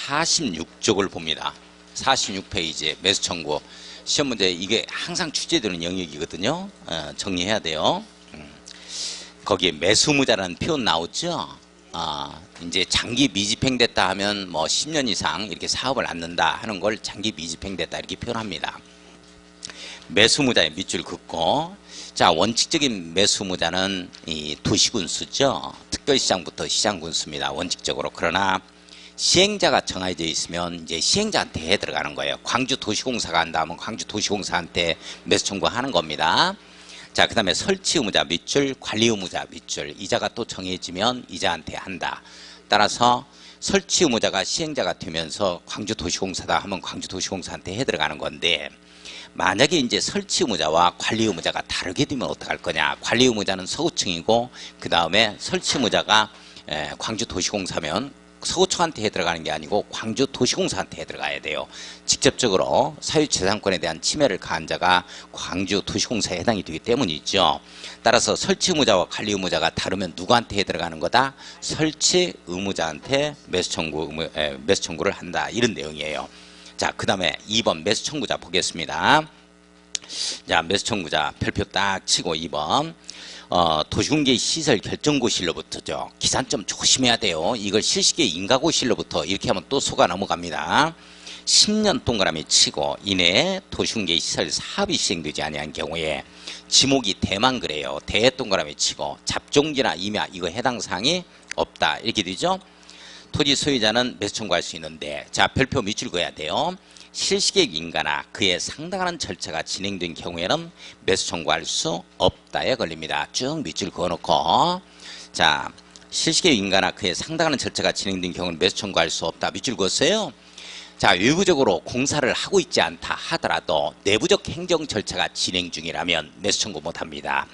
46쪽을 봅니다. 46페이지에 매수 청구. 시험 문제 이게 항상 출제되는 영역이거든요. 정리해야 돼요. 거기에 매수무자라는 표현 나오죠. 이제 장기 미집행됐다 하면 뭐 10년 이상 이렇게 사업을 않는다 하는 걸 장기 미집행됐다 이렇게 표현합니다. 매수무자의 밑줄 긋고, 자, 원칙적인 매수무자는 이 도시군수죠. 특별시장부터 시장군수입니다. 원칙적으로. 그러나 시행자가 정해져 있으면 이제 시행자한테 해 들어가는 거예요. 광주도시공사가 한다 하면 광주도시공사한테 매수 청구하는 겁니다. 자, 그 다음에 설치의무자 밑줄, 관리의무자 밑줄. 이자가 또 정해지면 이자한테 한다. 따라서 설치의무자가 시행자가 되면서 광주도시공사다 하면 광주도시공사한테 해 들어가는 건데, 만약에 이제 설치의무자와 관리의무자가 다르게 되면 어떡할 거냐. 관리의무자는 서구청이고 그 다음에 설치의무자가 광주도시공사면 서구청한테 해 들어가는 게 아니고 광주도시공사한테 해 들어가야 돼요. 직접적으로 사유재산권에 대한 침해를 가한 자가 광주도시공사에 해당이 되기 때문이죠. 따라서 설치의무자와 관리의무자가 다르면 누구한테 해 들어가는 거다? 설치의무자한테 매수 청구를 한다. 이런 내용이에요. 자, 그 다음에 2번 매수 청구자 보겠습니다. 자, 매수 청구자 별표 딱 치고 2번. 도시공개 시설 결정고시로부터죠. 기산점 조심해야 돼요. 이걸 실시계 인가고시로부터 이렇게 하면 또 속아 넘어갑니다. 10년 동그라미 치고 이내에 도시공개 시설 사업이 시행되지 아니한 경우에 지목이 대만 그래요. 대 동그라미 치고 잡종지나 임야 이거 해당 사항이 없다 이렇게 되죠. 토지 소유자는 매수 청구할 수 있는데, 자, 별표 밑줄 그어야 돼요. 실시계획 인가나 그에 상당한 절차가 진행된 경우에는 매수 청구할 수 없다에 걸립니다. 쭉 밑줄 그어놓고, 자, 실시계획 인가나 그에 상당한 절차가 진행된 경우는 매수 청구할 수 없다. 밑줄 그었어요. 자, 외부적으로 공사를 하고 있지 않다 하더라도 내부적 행정 절차가 진행 중이라면 매수 청구 못합니다.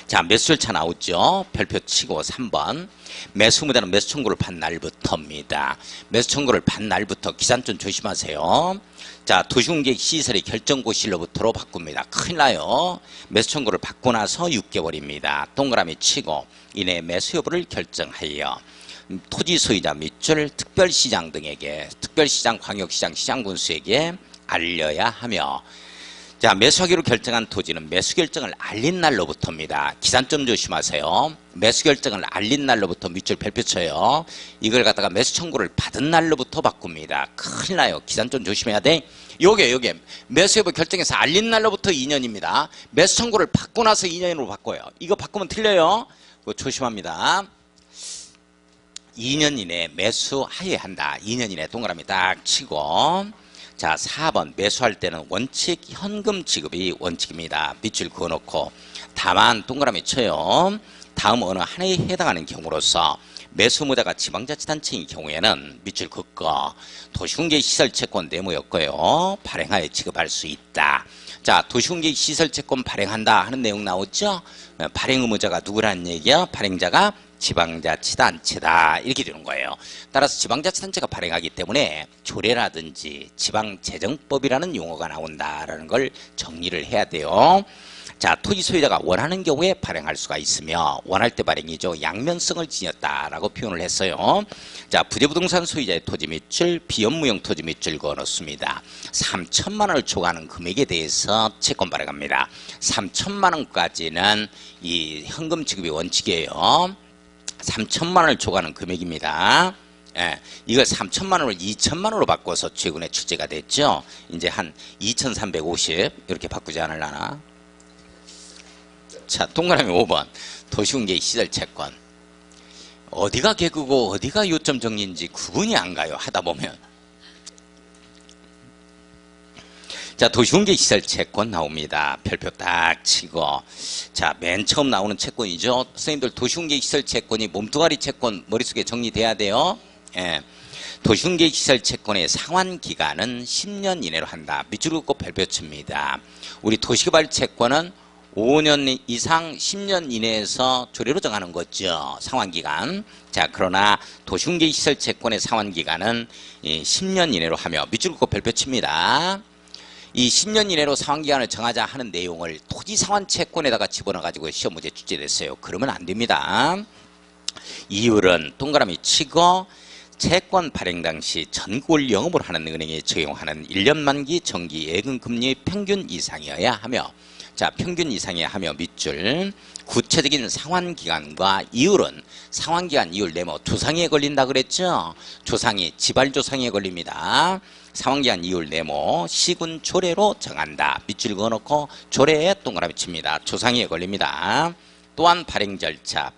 자, 매수 절차 나오죠. 별표 치고 3번. 매수무자는 매수 청구를 받은 날부터입니다. 매수 청구를 받은 날부터 기산점 조심하세요. 자, 도시공개 시설의 결정고시로부터로 바꿉니다. 큰일 나요. 매수 청구를 받고 나서 6개월입니다. 동그라미 치고 이내 매수 여부를 결정하여 토지 소유자 밑줄 특별시장 등에게, 특별시장, 광역시장, 시장군수에게 알려야 하며, 자, 매수하기로 결정한 토지는 매수 결정을 알린 날로부터입니다. 기산점 조심하세요. 매수 결정을 알린 날로부터 밑줄 별표 쳐요. 이걸 갖다가 매수 청구를 받은 날로부터 바꿉니다. 큰일 나요. 기산점 조심해야 돼. 요게 매수 여부 결정해서 알린 날로부터 2년입니다. 매수 청구를 받고 나서 2년으로 바꿔요. 이거 바꾸면 틀려요. 그거 조심합니다. 2년 이내에 매수하여야 한다. 2년 이내에 동그라미 딱 치고, 자, 4번 매수할 때는 원칙 현금 지급이 원칙입니다. 밑줄 그어놓고, 다만 동그라미 쳐요. 다음 어느 하나에 해당하는 경우로서 매수무자가 지방자치단체인 경우에는 밑줄 긋고 도시공개 시설채권 내모였고요. 발행하여 지급할 수 있다. 자, 도시공개 시설채권 발행한다 하는 내용 나오죠. 발행 의무자가 누구라는 얘기야? 발행자가 지방자치단체다 이렇게 되는 거예요. 따라서 지방자치단체가 발행하기 때문에 조례라든지 지방재정법이라는 용어가 나온다라는 걸 정리를 해야 돼요. 자, 토지 소유자가 원하는 경우에 발행할 수가 있으며, 원할 때 발행이죠. 양면성을 지녔다라고 표현을 했어요. 자, 부재부동산 소유자의 토지 밑줄, 비업무용 토지 밑줄 그어놓습니다. 3천만 원을 초과하는 금액에 대해서 채권 발행합니다. 3천만 원까지는 이 현금 지급이 원칙이에요. 3천만 원을 초과하는 금액입니다. 예, 이걸 3천만 원을 2천만 원으로 바꿔서 최근에 출제가 됐죠. 이제 한 2,350 이렇게 바꾸지 않으려나? 자, 동그라미 5번 도시공개 시설 채권. 어디가 개그고 어디가 요점 정리인지 구분이 안 가요. 하다 보면. 자, 도시공개 시설 채권 나옵니다. 별표 딱 치고, 자, 맨 처음 나오는 채권이죠. 선생님들 도시공개 시설 채권이 몸뚱아리 채권 머릿속에 정리돼야 돼요. 예. 도시공개 시설 채권의 상환 기간은 10년 이내로 한다. 밑줄 긋고 별표 칩니다. 우리 도시개발 채권은 5년 이상 10년 이내에서 조례로 정하는 거죠. 상환기간. 자, 그러나 도시공개 시설 채권의 상환기간은 10년 이내로 하며 밑줄 긋고 별표 칩니다. 이 10년 이내로 상환기간을 정하자 하는 내용을 토지 상환 채권에다가 집어넣어가지고 시험 문제 출제됐어요. 그러면 안 됩니다. 이율은 동그라미 치고, 채권 발행 당시 전국을 영업을 하는 은행에 적용하는 1년 만기 정기 예금금리 평균 이상이어야 하며, 자, 평균 이상이어야 하며 밑줄 구체적인 상환기간과 이율은 상환기간, 이율, 네모 조상위에 걸린다 그랬죠. 조상위, 지발조상위에 걸립니다. 상환기간, 이율, 네모 시군 조례로 정한다. 밑줄 그어놓고 조례에 동그라미 칩니다. 조상위에 걸립니다. 또한 발행 절차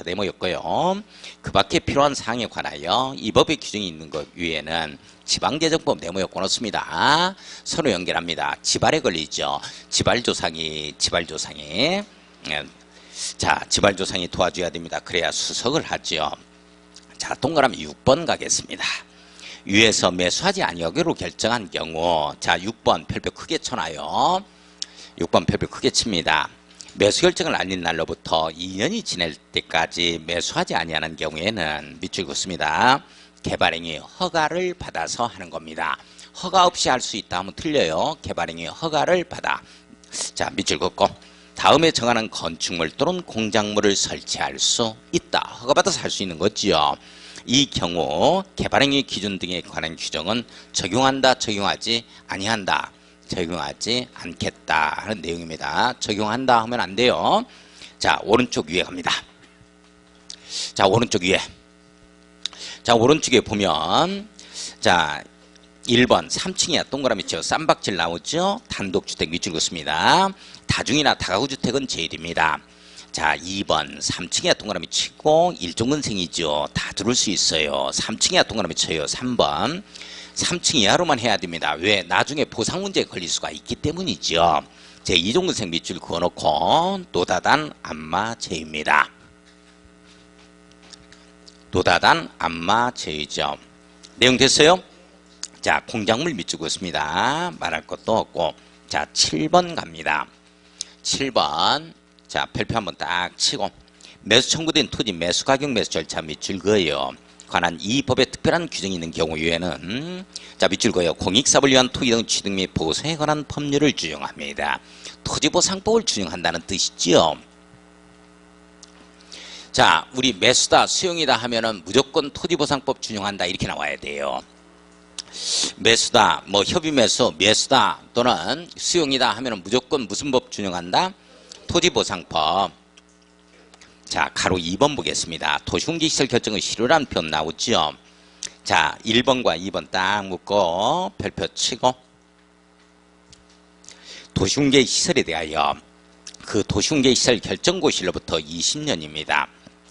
네모였고요. 그 밖에 필요한 사항에 관하여 이 법의 규정이 있는 것 위에는 지방개정법 네모였고 넣습니다. 서로 연결합니다. 지발에 걸리죠. 지발조상이. 자, 지발조상이 도와줘야 됩니다. 그래야 수석을 하죠. 자, 동그라미 6번 가겠습니다. 위에서 매수하지 아니하기로 결정한 경우, 자, 6번 별표 크게 쳐놔요. 6번 별표 크게 칩니다. 매수 결정을 알린 날로부터 2년이 지날 때까지 매수하지 아니하는 경우에는 밑줄 긋습니다. 개발행위 허가를 받아서 하는 겁니다. 허가 없이 할 수 있다 하면 틀려요. 개발행위 허가를 받아. 자, 밑줄 긋고 다음에 정하는 건축물 또는 공작물을 설치할 수 있다. 허가받아서 할 수 있는 거지요. 이 경우 개발행위 기준 등에 관한 규정은 적용한다, 적용하지 아니한다, 적용하지 않겠다 하는 내용입니다. 적용한다 하면 안 돼요. 자, 오른쪽 위에 갑니다. 자, 오른쪽 위에. 자, 오른쪽에 보면, 자, 1번 3층이야 동그라미 치고 쌈박질 나오죠. 단독주택 밑줄 긋습니다. 다중이나 다가구주택은 제일입니다. 자, 2번 3층이야 동그라미 치고 일종근생이죠. 다 들을 수 있어요. 3층이야 동그라미 쳐요. 3번 3층 이하로만 해야 됩니다. 왜? 나중에 보상 문제에 걸릴 수가 있기 때문이죠. 제 이종근생 밑줄 그어놓고 노다단 안마제입니다. 노다단 안마제이죠. 내용 됐어요? 자, 공작물 밑줄 그었습니다. 말할 것도 없고. 자, 7번 갑니다. 7번. 자, 별표 한번 딱 치고 매수 청구된 토지 매수 가격 매수 절차 밑줄 그어요. 관한 이 법에 특별한 규정이 있는 경우에는 자, 밑줄 그어요. 공익사업을 위한 토지 등 취득 및 보수에 관한 법률을 준용합니다. 토지보상법을 준용한다는 뜻이지요. 자, 우리 매수다 수용이다 하면은 무조건 토지보상법 준용한다 이렇게 나와야 돼요. 매수다, 뭐 협의매수, 매수다 또는 수용이다 하면은 무조건 무슨 법 준용한다? 토지보상법. 자, 가로 2번 보겠습니다. 도시공개시설 결정의 실효라는 표현 나오죠. 자, 1번과 2번 딱 묶고 별표 치고 도시공개시설에 대하여 그 도시공개시설 결정고시로부터 20년입니다.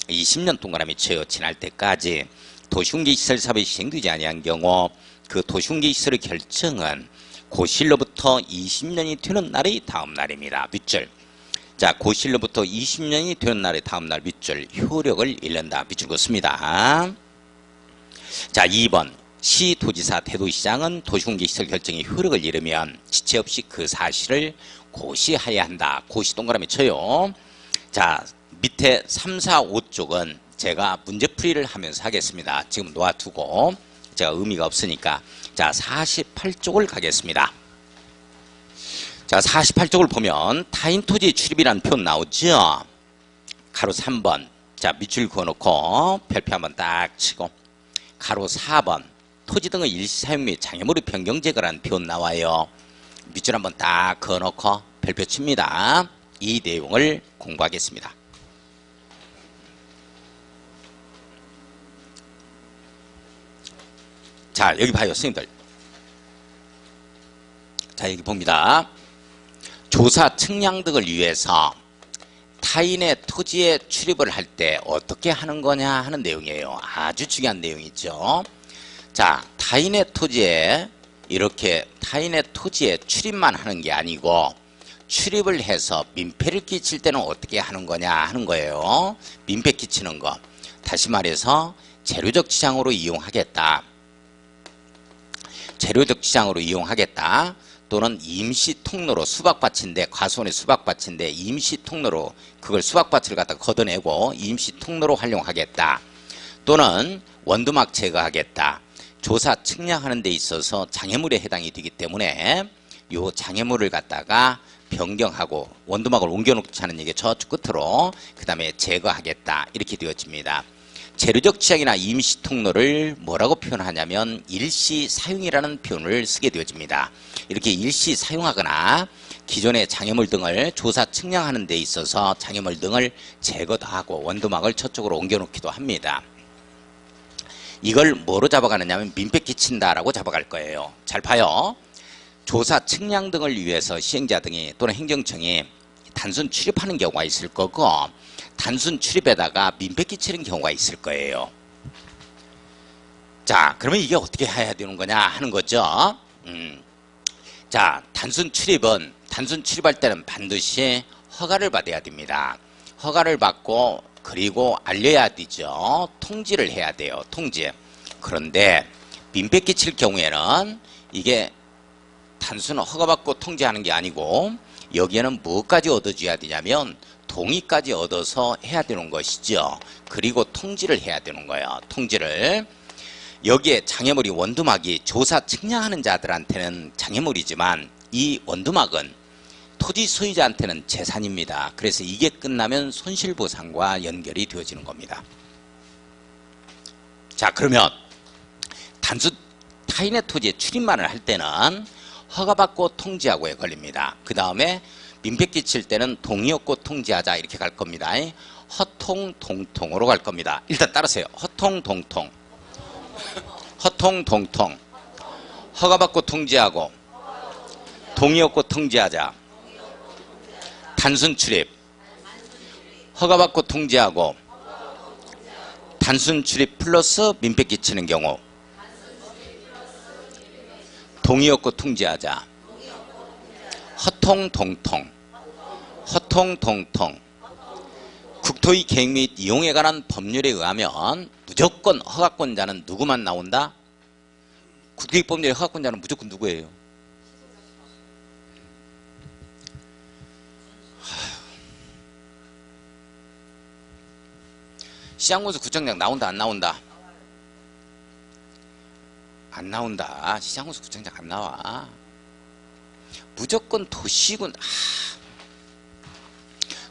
20년 동그라미 쳐요. 지날 때까지 도시공개시설 사업이 시행되지 아니한 경우 그 도시공개시설의 결정은 고시로부터 20년이 되는 날의 다음 날입니다. 밑줄. 자, 고시로부터 20년이 되는 날의 다음 날 밑줄 효력을 잃는다. 밑줄 긋습니다. 자, 2번 시도지사 대도시장은 도시공개시설 결정이 효력을 잃으면 지체 없이 그 사실을 고시하여야 한다. 고시 동그라미 쳐요. 자, 밑에 3, 4, 5쪽은 제가 문제풀이를 하면서 하겠습니다. 지금 놓아두고 제가 의미가 없으니까. 자, 48쪽을 가겠습니다. 자, 48쪽을 보면 타인 토지 출입이라는 표현 나오죠. 가로 3번. 자, 밑줄 그어놓고 별표 한번 딱 치고 가로 4번. 토지 등의 일시사용 및 장애물의 변경 제거라는 표현 나와요. 밑줄 한번 딱 그어놓고 별표 칩니다. 이 내용을 공부하겠습니다. 자, 여기 봐요, 선생님들. 자, 여기 봅니다. 조사 측량 등을 위해서 타인의 토지에 출입을 할 때 어떻게 하는 거냐 하는 내용이에요. 아주 중요한 내용이죠. 자, 타인의 토지에 이렇게 타인의 토지에 출입만 하는 게 아니고 출입을 해서 민폐를 끼칠 때는 어떻게 하는 거냐 하는 거예요. 민폐 끼치는 거. 다시 말해서 재료적 지장으로 이용하겠다. 재료적 지장으로 이용하겠다. 또는 임시 통로로 수박밭인데 과수원의 수박밭인데 임시 통로로 그걸 수박밭을 갖다 걷어내고 임시 통로로 활용하겠다. 또는 원두막 제거하겠다. 조사 측량하는 데 있어서 장애물에 해당이 되기 때문에 요 장애물을 갖다가 변경하고 원두막을 옮겨놓지 않은 얘기 저쪽 끝으로 그 다음에 제거하겠다 이렇게 되어집니다. 재료적 취약이나 임시 통로를 뭐라고 표현하냐면 일시 사용이라는 표현을 쓰게 되어집니다. 이렇게 일시 사용하거나 기존의 장애물 등을 조사 측량하는 데 있어서 장애물 등을 제거도 하고 원두막을 저쪽으로 옮겨놓기도 합니다. 이걸 뭐로 잡아가느냐 하면 민폐 끼친다라고 잡아갈 거예요. 잘 봐요. 조사 측량 등을 위해서 시행자 등이 또는 행정청이 단순 출입하는 경우가 있을 거고 단순 출입에다가 민폐 끼치는 경우가 있을 거예요. 자, 그러면 이게 어떻게 해야 되는 거냐 하는 거죠. 자, 단순 출입할 때는 반드시 허가를 받아야 됩니다. 허가를 받고 그리고 알려야 되죠. 통지를 해야 돼요. 통지. 그런데 민폐 끼칠 경우에는 이게 단순 허가받고 통지하는 게 아니고 여기에는 뭐까지 얻어줘야 되냐면 동의까지 얻어서 해야 되는 것이죠. 그리고 통지를 해야 되는 거예요. 통지를. 여기에 장애물이 원두막이 조사 측량하는 자들한테는 장애물이지만 이 원두막은 토지 소유자한테는 재산입니다. 그래서 이게 끝나면 손실보상과 연결이 되어지는 겁니다. 자, 그러면 단순 타인의 토지에 출입만을 할 때는 허가받고 통지하고에 걸립니다. 그 다음에 민폐 끼칠 때는 동의 없고 통지하자 이렇게 갈 겁니다. 허통동통으로 갈 겁니다. 일단 따르세요. 허통동통. 허통동통. 허가받고 통지하고 동의 없고 통지하자. 단순 출입. 허가받고 통지하고 단순 출입 플러스 민폐 끼치는 경우 동의 없고 통지하자. 허통동통. 허통동통. 국토의 계획 및 이용에 관한 법률에 의하면 무조건 허가권자는 누구만 나온다? 국토의 법률의 허가권자는 무조건 누구예요? 시장군수 구청장 나온다 안 나온다? 안 나온다. 시장군수 구청장 안 나와. 무조건 도시군.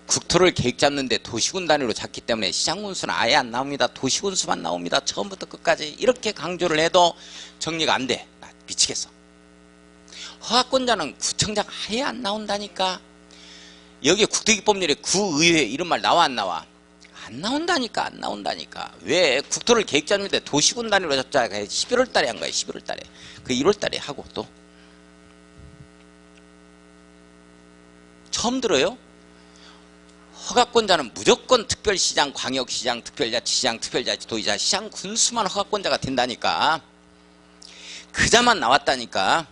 국토를 계획 잡는데 도시군 단위로 잡기 때문에 시장군수는 아예 안 나옵니다. 도시군수만 나옵니다. 처음부터 끝까지. 이렇게 강조를 해도 정리가 안 돼. 나 미치겠어. 허가권자는 구청장 아예 안 나온다니까. 여기 국토기법률에 구의회 이런 말 나와 안 나와? 안 나온다니까. 안 나온다니까. 왜? 국토를 계획 잡는데 도시군 단위로 잡자. 11월 달에 한 거야. 11월 달에. 그 1월 달에 하고 또. 처음 들어요? 허가권자는 무조건 특별시장, 광역시장, 특별자치시장, 특별자치도지사, 시장 군수만 허가권자가 된다니까. 그자만 나왔다니까.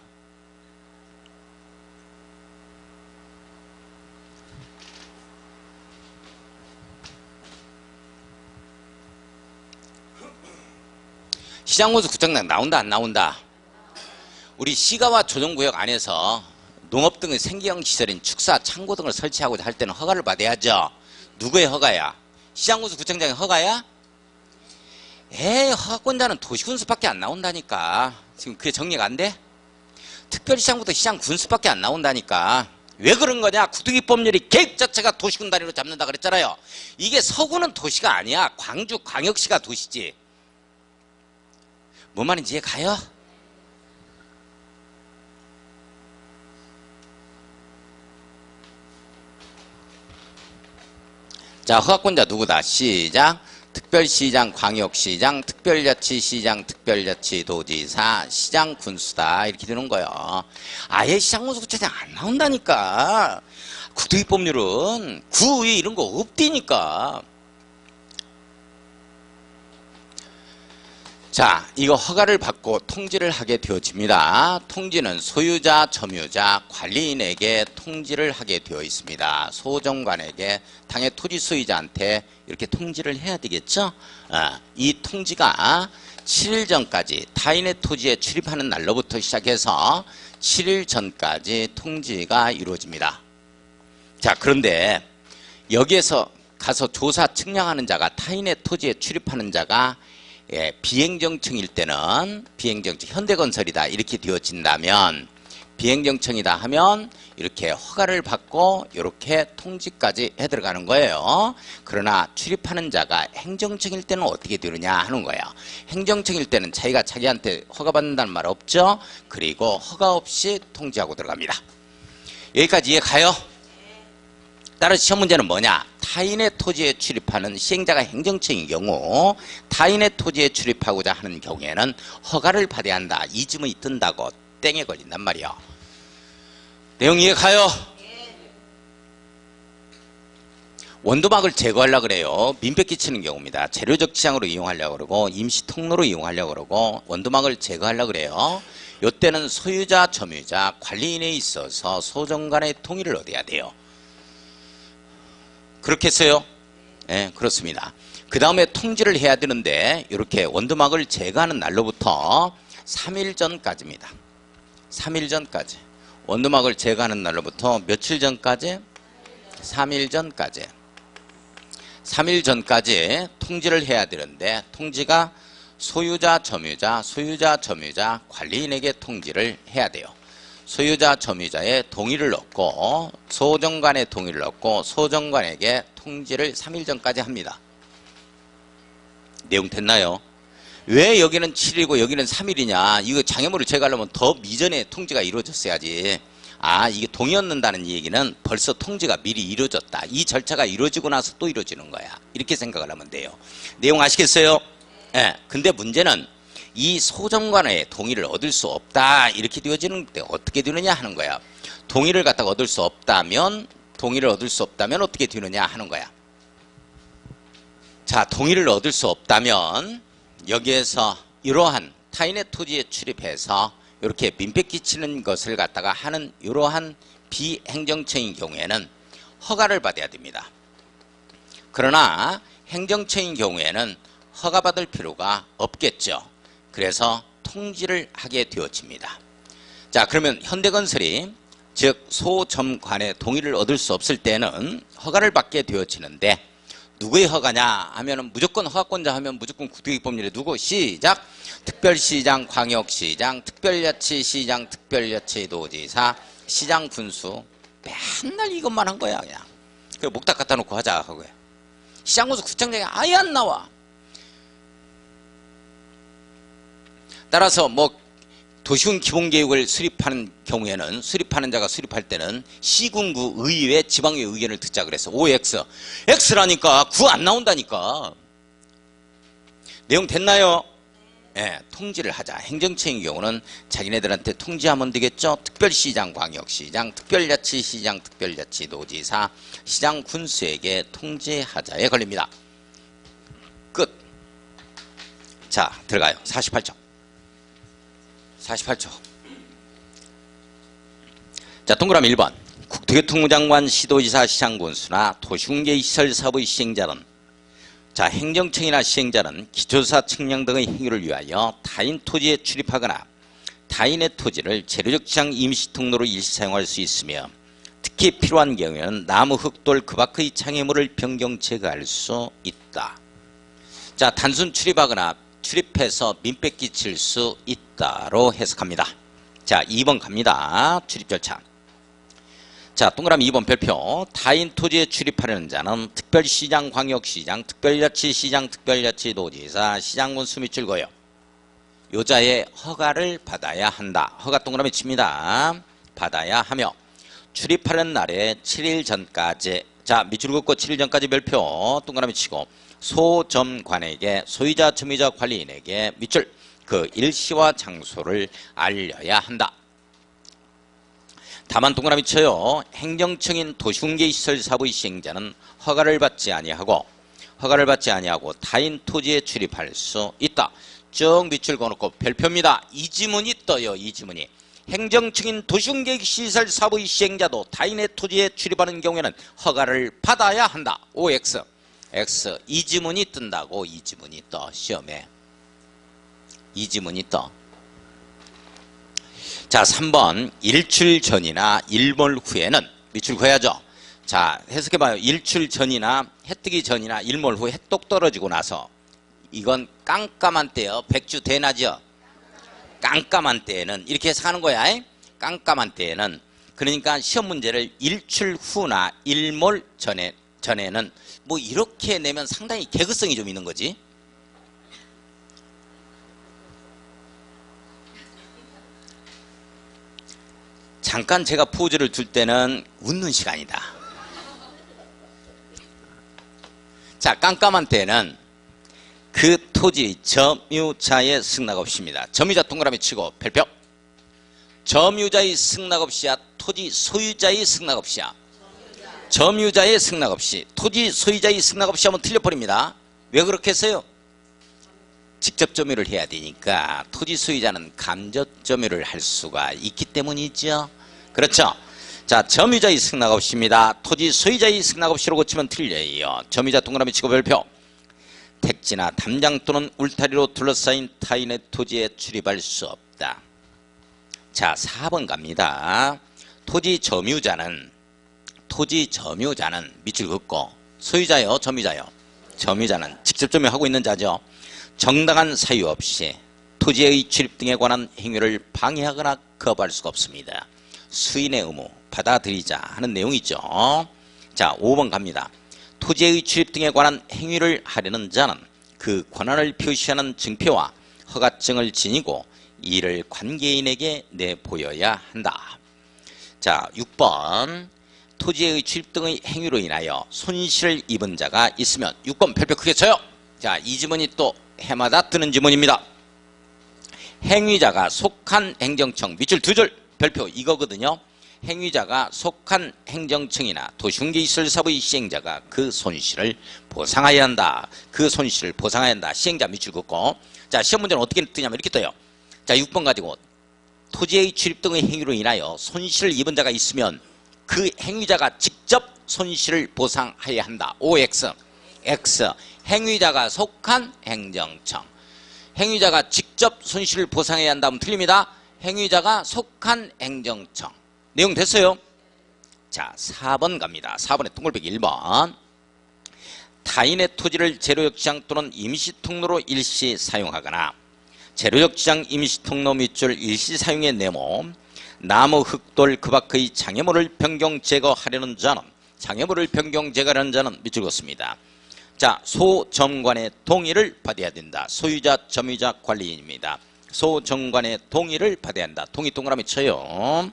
시장군수 구청장 나온다 안 나온다? 우리 시가와 조정구역 안에서 농업 등의 생계형 시설인 축사, 창고 등을 설치하고자 할 때는 허가를 받아야죠. 누구의 허가야? 시장군수 구청장의 허가야? 에이, 허가권자는 도시군수밖에 안 나온다니까. 지금 그게 정리가 안 돼? 특별시장부터 시장군수밖에 안 나온다니까. 왜 그런 거냐? 국토기법률이 계획 자체가 도시군 단위로 잡는다 그랬잖아요. 이게 서구는 도시가 아니야. 광주, 광역시가 도시지. 뭔 말인지 이해 가요? 자, 허가권자 누구다? 시장, 특별시장, 광역시장, 특별자치시장, 특별자치도지사, 시장군수다. 이렇게 되는 거예요. 아예 시장군수 구청장 안 나온다니까. 국토기법률은 구의 이런 거 없다니까. 자, 이거 허가를 받고 통지를 하게 되어집니다. 통지는 소유자, 점유자, 관리인에게 통지를 하게 되어 있습니다. 소정관에게 당의 토지 소유자한테 이렇게 통지를 해야 되겠죠. 이 통지가 7일 전까지 타인의 토지에 출입하는 날로부터 시작해서 7일 전까지 통지가 이루어집니다. 자, 그런데 여기에서 가서 조사 측량하는 자가 타인의 토지에 출입하는 자가 비행정청일 때는 비행정청 현대건설이다 이렇게 되어진다면 비행정청이다 하면 이렇게 허가를 받고 이렇게 통지까지 해 들어가는 거예요. 그러나 출입하는 자가 행정청일 때는 어떻게 되느냐 하는 거예요. 행정청일 때는 자기가 자기한테 허가받는다는 말 없죠. 그리고 허가 없이 통지하고 들어갑니다. 여기까지 이해 가요? 따라서 시험 문제는 뭐냐? 타인의 토지에 출입하는 시행자가 행정청인 경우 타인의 토지에 출입하고자 하는 경우에는 허가를 받아야 한다. 이 지문이 뜬다고 땡에 걸린단 말이야. 내용 이해 가요? 원두막을 제거하려고 그래요. 민폐 끼치는 경우입니다. 재료적 지장으로 이용하려고 그러고 임시 통로로 이용하려고 그러고 원두막을 제거하려고 그래요. 이때는 소유자, 점유자, 관리인에 있어서 소정간의 동의를 얻어야 돼요. 그렇겠어요? 네, 그렇습니다. 그 다음에 통지를 해야 되는데 이렇게 원두막을 제거하는 날로부터 3일 전까지입니다. 3일 전까지. 원두막을 제거하는 날로부터 며칠 전까지? 3일 전까지. 3일 전까지 통지를 해야 되는데 통지가 소유자, 점유자, 관리인에게 통지를 해야 돼요. 소유자, 점유자의 동의를 얻고 소정관의 동의를 얻고 소정관에게 통지를 3일 전까지 합니다. 내용 됐나요? 왜 여기는 7일이고 여기는 3일이냐? 이거 장애물을 제거하려면 더 미전에 통지가 이루어졌어야지. 아, 이게 동의 얻는다는 얘기는 벌써 통지가 미리 이루어졌다. 이 절차가 이루어지고 나서 또 이루어지는 거야. 이렇게 생각을 하면 돼요. 내용 아시겠어요? 예. 근데 문제는 이 소정관의 동의를 얻을 수 없다. 이렇게 되어지는데 어떻게 되느냐 하는 거야. 동의를 갖다가 얻을 수 없다면 어떻게 되느냐 하는 거야. 자, 동의를 얻을 수 없다면 여기에서 이러한 타인의 토지에 출입해서 이렇게 민폐 끼치는 것을 갖다가 하는 이러한 비행정청인 경우에는 허가를 받아야 됩니다. 그러나 행정청인 경우에는 허가받을 필요가 없겠죠. 그래서 통지를 하게 되어집니다. 자, 그러면 현대건설이 즉 소점관의 동의를 얻을 수 없을 때는 허가를 받게 되어지는데 누구의 허가냐 하면은 무조건 허가권자 하면 무조건 구두기법률에 누구? 시작! 특별시장, 광역시장, 특별자치시장, 특별자치도지사, 시장 군수. 맨날 이것만 한 거야 그냥. 그래 목탁 갖다 놓고 하자 하고요. 시장 군수 구청장이 아예 안 나와. 따라서 뭐 도시군 기본계획을 수립하는 경우에는 수립하는 자가 수립할 때는 시군구 의회 지방의 의견을 듣자 그래서 OX X라니까 9 안 나온다니까. 내용 됐나요? 예, 통지를 하자. 행정청의 경우는 자기네들한테 통지하면 되겠죠. 특별시장, 광역시장, 특별자치시장, 특별자치도지사, 시장 군수에게 통지하자에 걸립니다. 끝. 자, 들어가요. 48초. 48초. 자, 동그라미 1번. 국토교통부장관, 시도지사, 시장군수나 도시군계시설사업의 시행자는 자, 행정청이나 시행자는 기초조사 측량 등의 행위를 위하여 타인 토지에 출입하거나 타인의 토지를 재료적 지장 임시통로로 일시 사용할 수 있으며 특히 필요한 경우에는 나무, 흙돌, 그 밖의 장애물을 변경 제거할 수 있다. 자, 단순 출입하거나 출입해서 민폐 끼칠 수 있다로 해석합니다. 자, 2번 갑니다. 출입 절차. 자, 동그라미 2번 별표. 타인 토지에 출입하려는 자는 특별시장, 광역시장, 특별자치시장, 특별자치도지사, 시장군수 및 줄거요. 요자의 허가를 받아야 한다. 허가 동그라미 칩니다. 받아야 하며 출입하는 날에 7일 전까지 자, 밑줄 긋고 7일 전까지 별표 동그라미 치고 소점관에게 소유자, 점유자, 관리인에게 밑줄 그 일시와 장소를 알려야 한다. 다만 동그라미 쳐요. 행정청인 도시군계시설사업의 시행자는 허가를 받지 아니하고 타인 토지에 출입할 수 있다. 쭉 밑줄 그어놓고 별표입니다. 이 지문이 떠요. 이 지문이. 행정청인 도시군계시설사업의 시행자도 타인의 토지에 출입하는 경우에는 허가를 받아야 한다. OX. X. 이 지문이 뜬다고. 이 지문이 떠. 시험에. 이 지문이 떠. 자, 3번 일출 전이나 일몰 후에는 밑줄 그어야죠. 자, 해석해봐요. 일출 전이나 해 뜨기 전이나 일몰 후 해 똑 떨어지고 나서 이건 깜깜한 때요. 백주 대낮이요. 깜깜한 때에는 이렇게 해서 하는 거야. 깜깜한 때에는, 그러니까 시험 문제를 일출 후나 일몰 전에는 뭐 이렇게 내면 상당히 개그성이 좀 있는 거지. 잠깐 제가 포즈를 둘 때는 웃는 시간이다. 자, 깜깜한 때는 그 토지 점유자의 승낙없이입니다. 점유자 동그라미 치고 별표. 점유자의 승낙없이야, 토지 소유자의 승낙없이야. 점유자의 승낙없이, 토지 소유자의 승낙없이 하면 틀려버립니다. 왜 그렇게 했어요? 직접 점유를 해야 되니까 토지 소유자는 간접 점유를 할 수가 있기 때문이죠. 그렇죠? 자, 점유자의 승낙없이입니다. 토지 소유자의 승낙없이로 고치면 틀려요. 점유자 동그라미 치고 별표. 택지나 담장 또는 울타리로 둘러싸인 타인의 토지에 출입할 수 없다. 자, 4번 갑니다. 토지 점유자는 밑줄 긋고, 소유자요, 점유자요? 점유자는 직접 점유하고 있는 자죠. 정당한 사유 없이 토지의 출입 등에 관한 행위를 방해하거나 거부할 수가 없습니다. 수인의 의무 받아들이자 하는 내용이죠. 자, 5번 갑니다. 토지의 출입 등에 관한 행위를 하려는 자는 그 권한을 표시하는 증표와 허가증을 지니고 이를 관계인에게 내보여야 한다. 자, 6번 토지의 출입 등의 행위로 인하여 손실을 입은 자가 있으면, 6번 별표 크게 쳐요. 자, 이 지문이 또 해마다 뜨는 지문입니다. 행위자가 속한 행정청, 밑줄 2줄 별표 이거거든요. 행위자가 속한 행정청이나 도시군계시설사업의 시행자가 그 손실을 보상해야 한다. 그 손실을 보상해야 한다. 시행자 밑줄 긋고. 자, 시험 문제는 어떻게 뜨냐면 이렇게 떠요. 자, 6번 가지고 토지의 출입 등의 행위로 인하여 손실을 입은 자가 있으면 그 행위자가 직접 손실을 보상해야 한다. OX. X. 행위자가 속한 행정청. 행위자가 직접 손실을 보상해야 한다면 틀립니다. 행위자가 속한 행정청. 내용 됐어요? 자, 4번 갑니다. 4번에 동글배기 1번. 타인의 토지를 재료역 지장 또는 임시통로로 일시 사용하거나 재료역 지장 임시통로 밑줄 일시 사용의 네모, 나무, 흙돌, 그 밖의 장애물을 변경 제거하려는 자는, 장애물을 변경 제거하려는 자는 밑줄 긋습니다. 자, 소점관의 동의를 받아야 된다. 소유자, 점유자, 관리인입니다. 소점관의 동의를 받아야 한다. 동의 동그라미 쳐요.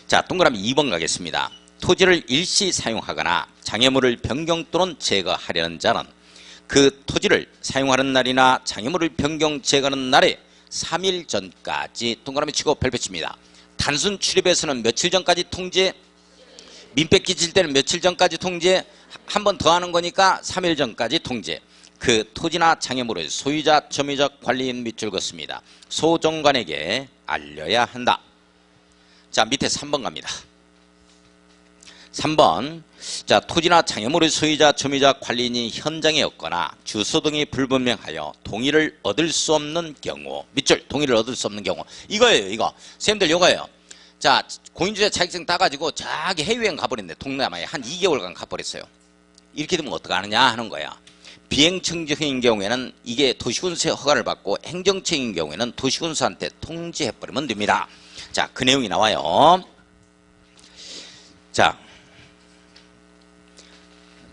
자, 동그라미 2번 가겠습니다. 토지를 일시 사용하거나 장애물을 변경 또는 제거하려는 자는 그 토지를 사용하는 날이나 장애물을 변경 제거하는 날에 3일 전까지 동그라미 치고 별표 칩니다. 단순 출입에서는 며칠 전까지 통제, 민폐 끼칠 때는 며칠 전까지 통제, 한 번 더 하는 거니까 3일 전까지 통제. 그 토지나 장애물을 소유자, 점유자, 관리인 밑줄 긋습니다. 소정관에게 알려야 한다. 자, 밑에 3번 갑니다. 3번. 자, 토지나 장애물의 소유자, 점유자, 관리인이 현장에 없거나 주소 등이 불분명하여 동의를 얻을 수 없는 경우, 밑줄 동의를 얻을 수 없는 경우. 이거예요, 이거. 선생님들 이거예요. 자, 공인주택 자격증 따가지고 저기 해외여행 가버렸는데, 동남아에 한 2개월간 가버렸어요. 이렇게 되면 어떡하느냐 하는 거야. 비행청정인 경우에는 이게 도시군수의 허가를 받고, 행정청인 경우에는 도시군수한테 통지해버리면 됩니다. 자, 그 내용이 나와요. 자,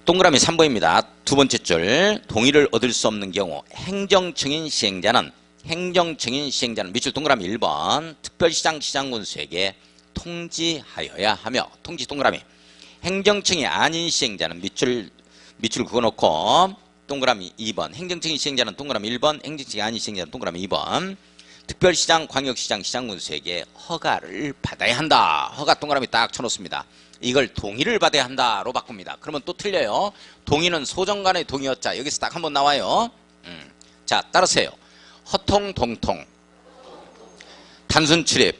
동그라미 3번입니다. 두 번째 줄. 동의를 얻을 수 없는 경우, 행정청인 시행자는 밑줄 동그라미 1번 특별시장 시장군수에게 통지하여야 하며, 통지 동그라미. 행정청이 아닌 시행자는 밑줄 그어놓고 동그라미 2번. 행정청이 시행자는 동그라미 1번, 행정청이 아닌 시행자는 동그라미 2번. 특별시장, 광역시장, 시장군수에게 허가를 받아야 한다. 허가 동그라미 딱 쳐놓습니다. 이걸 동의를 받아야 한다로 바꿉니다. 그러면 또 틀려요. 동의는 소정간의 동의였자. 여기서 딱 한번 나와요. 자, 따르세요. 허통, 동통, 단순 출입,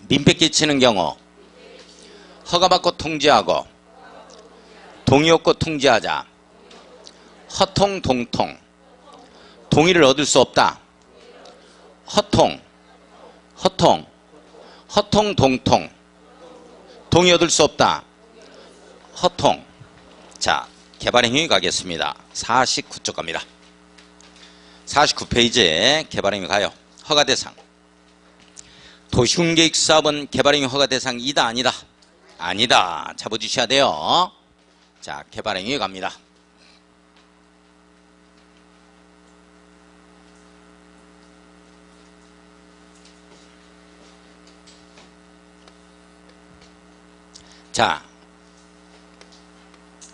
민폐 끼치는 경우, 허가받고 통지하고, 동의 없고 통지하자. 허통, 동통, 동의를 얻을 수 없다. 허통, 동통, 동의 얻을 수 없다. 허통. 자, 개발행위 가겠습니다. 49쪽 갑니다. 49페이지에 개발행위 가요. 허가대상. 도시군계획사업은 개발행위 허가 대상이다 아니다? 아니다. 잡아주셔야 돼요. 자, 개발행위 갑니다. 자,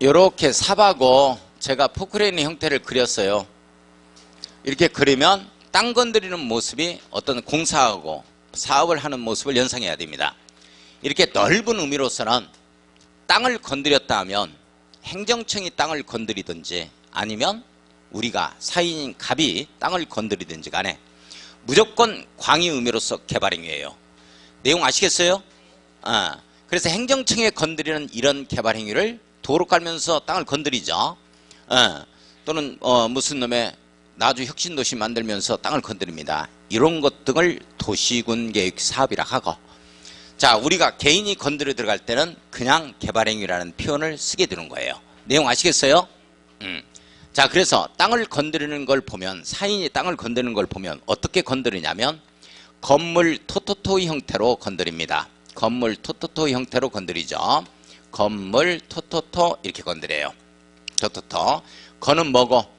요렇게 삽하고 제가 포크레인 형태를 그렸어요. 이렇게 그리면 땅 건드리는 모습이 어떤 공사하고 사업을 하는 모습을 연상해야 됩니다. 이렇게 넓은 의미로서는 땅을 건드렸다 하면 행정청이 땅을 건드리든지 아니면 우리가 사인인 갑이 땅을 건드리든지 간에 무조건 광의 의미로서 개발행위예요. 내용 아시겠어요? 그래서 행정청에 건드리는 이런 개발행위를 도로 깔면서 땅을 건드리죠. 또는 무슨 놈의 나주 혁신도시 만들면서 땅을 건드립니다. 이런 것 등을 도시군계획 사업이라 하고, 자, 우리가 개인이 건드려 들어갈 때는 그냥 개발행위라는 표현을 쓰게 되는 거예요. 내용 아시겠어요? 자, 그래서 땅을 건드리는 걸 보면, 사인이 땅을 건드리는 걸 보면 어떻게 건드리냐면 건물 토토토 형태로 건드립니다. 건물 토토토 형태로 건드리죠. 건물 토토토 이렇게 건드려요. 토토토. 건은 뭐고?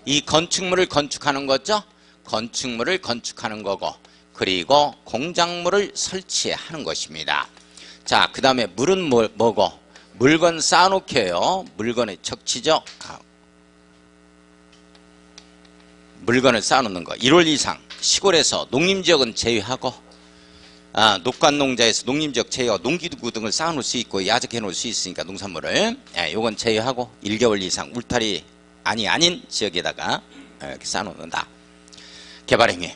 이 건축물을 건축하는 거죠. 건축물을 건축하는 거고, 그리고 공작물을 설치하는 것입니다. 자, 그 다음에 물은 뭐고? 물건 쌓아놓게요. 물건의 적치죠. 물건을 쌓아놓는 거. 1월 이상 시골에서 농림지역은 제외하고, 녹간농자에서 농림지역 제외하고 농기구 등을 쌓아놓을 수 있고 야적해 놓을 수 있으니까 농산물을, 요건 제외하고 1개월 이상 울타리 아닌 지역에다가 이렇게 쌓아놓는다. 개발행위.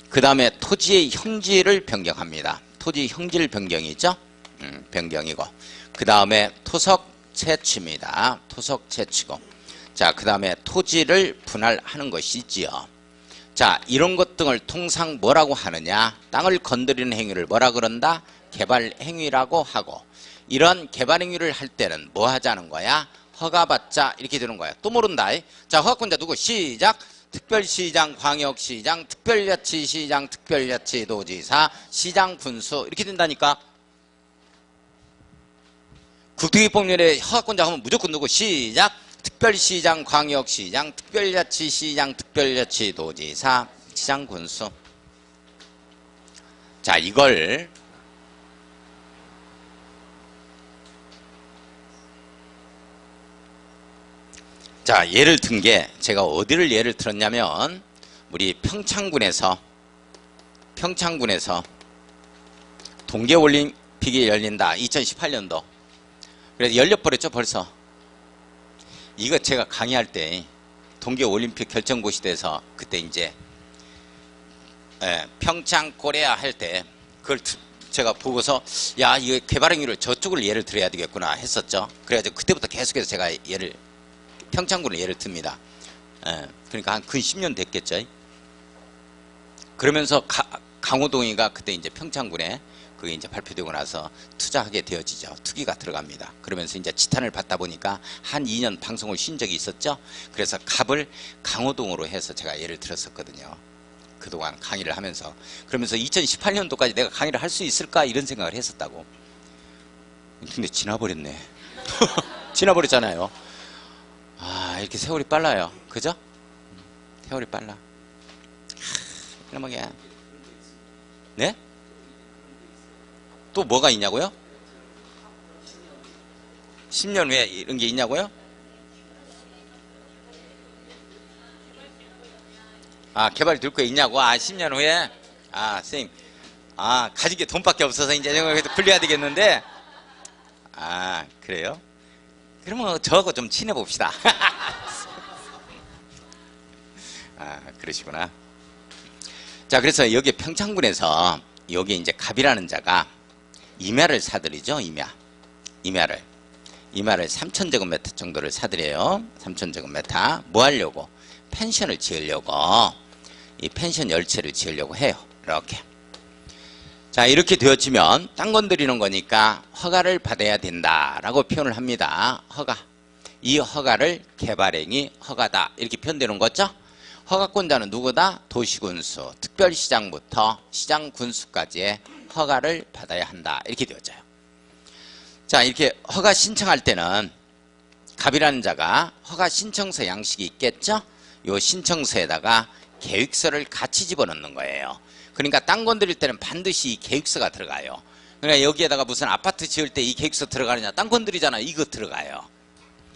그 다음에 토지의 형질을 변경합니다. 토지 형질 변경이죠. 변경이고, 그 다음에 토석 채취입니다. 토석 채취고, 자, 그 다음에 토지를 분할하는 것이지요. 자, 이런 것 등을 통상 뭐라고 하느냐? 땅을 건드리는 행위를 뭐라 그런다? 개발행위라고 하고, 이런 개발행위를 할 때는 뭐 하자는 거야? 허가받자 이렇게 되는 거야. 또 모른다. 자, 허가권자 누구? 시작. 특별시장, 광역시장, 특별자치시장, 특별자치도지사, 시장, 군수 이렇게 된다니까. 국토기법률에 허가권자 하면 무조건 누구? 시작. 특별시장, 광역시장, 특별자치시장, 특별자치도지사, 시장, 군수. 자, 이걸 자, 예를 든 게 제가 어디를 예를 들었냐면 우리 평창군에서 동계올림픽이 열린다. 2018년도. 그래서 열려버렸죠 벌써. 이거 제가 강의할 때 동계올림픽 결정고시대에서 그때 이제 평창 코리아 할 때 그걸 제가 보고서 야, 이거 개발행위를 저쪽을 예를 들어야 되겠구나 했었죠. 그래가지고 그때부터 계속해서 제가 평창군을 예를 듭니다. 그러니까 한 근 10년 됐겠죠. 그러면서 강호동이가 그때 이제 평창군에 그게 이제 발표되고 나서 투자하게 되어지죠. 투기가 들어갑니다. 그러면서 이제 지탄을 받다 보니까 한 2년 방송을 쉰 적이 있었죠. 그래서 갑을 강호동으로 해서 제가 예를 들었었거든요. 그동안 강의를 하면서. 그러면서 2018년도까지 내가 강의를 할 수 있을까 이런 생각을 했었다고. 근데 지나버렸네. 지나버렸잖아요. 이렇게 세월이 빨라요. 그죠? 세월이 빨라. 그러면 네? 또 뭐가 있냐고요? 10년 후에 이런 게 있냐고요? 개발이 될 거 있냐고? 10년 후에? 선생님. 가진 게 돈밖에 없어서 이제 불려야 되겠는데? 그래요? 그러면 저하고 좀 친해봅시다. 그러시구나. 자, 그래서 여기 평창군에서 여기 이제 갑이라는 자가 임야를 사들이죠. 임야를 3,000제곱미터 정도를 사들여요. 3,000제곱미터. 뭐 하려고? 펜션을 지으려고. 이 펜션 열채를 지으려고 해요. 이렇게. 자, 이렇게 되어지면 땅 건드리는 거니까 허가를 받아야 된다라고 표현을 합니다. 허가. 이 허가를 개발행위 허가다 이렇게 표현되는 거죠. 허가권자는 누구다? 도시군수, 특별시장부터 시장군수까지의 허가를 받아야 한다. 이렇게 되어져요. 자, 이렇게 허가 신청할 때는 갑이라는 자가 허가 신청서 양식이 있겠죠? 요 신청서에다가 계획서를 같이 집어넣는 거예요. 그러니까 땅 건드릴 때는 반드시 이 계획서가 들어가요. 그러니까 여기에다가 무슨 아파트 지을 때 이 계획서 들어가느냐? 땅 건드리잖아. 이거 들어가요.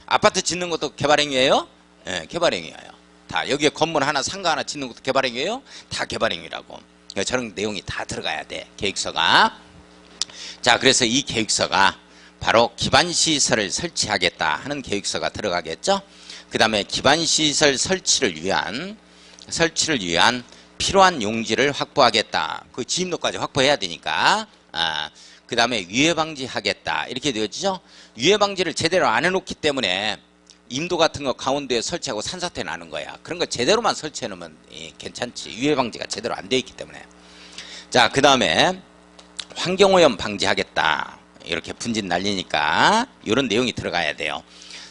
아파트 짓는 것도 개발행위예요? 네, 개발행위예요. 다 여기에 건물 하나 상가 하나 짓는 것도 개발행위예요? 다 개발행위라고. 그러니까 저런 내용이 다 들어가야 돼. 계획서가. 자, 그래서 이 계획서가 바로 기반시설을 설치하겠다 하는 계획서가 들어가겠죠. 그 다음에 기반시설 설치를 위한 필요한 용지를 확보하겠다. 그 지입로까지 확보해야 되니까. 그 다음에 유해방지하겠다. 이렇게 되어지죠. 유해방지를 제대로 안 해놓기 때문에 임도 같은 거 가운데에 설치하고 산사태 나는 거야. 그런 거 제대로만 설치해 놓으면 괜찮지. 유해방지가 제대로 안 되어 있기 때문에. 자, 그 다음에 환경오염 방지하겠다. 이렇게 분진 날리니까 이런 내용이 들어가야 돼요.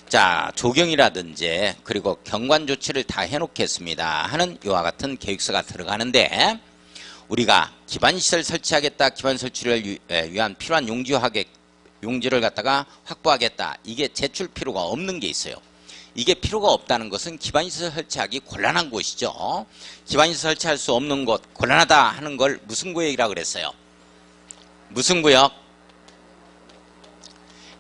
자, 조경이라든지 그리고 경관 조치를 다 해놓겠습니다 하는 이와 같은 계획서가 들어가는데, 우리가 기반시설 설치하겠다, 기반 설치를 위한 필요한 용지를 갖다가 확보하겠다, 이게 제출 필요가 없는 게 있어요. 이게 필요가 없다는 것은 기반시설 설치하기 곤란한 곳이죠. 기반시설 설치할 수 없는 곳, 곤란하다 하는 걸 무슨 구역이라고 그랬어요? 무슨 구역?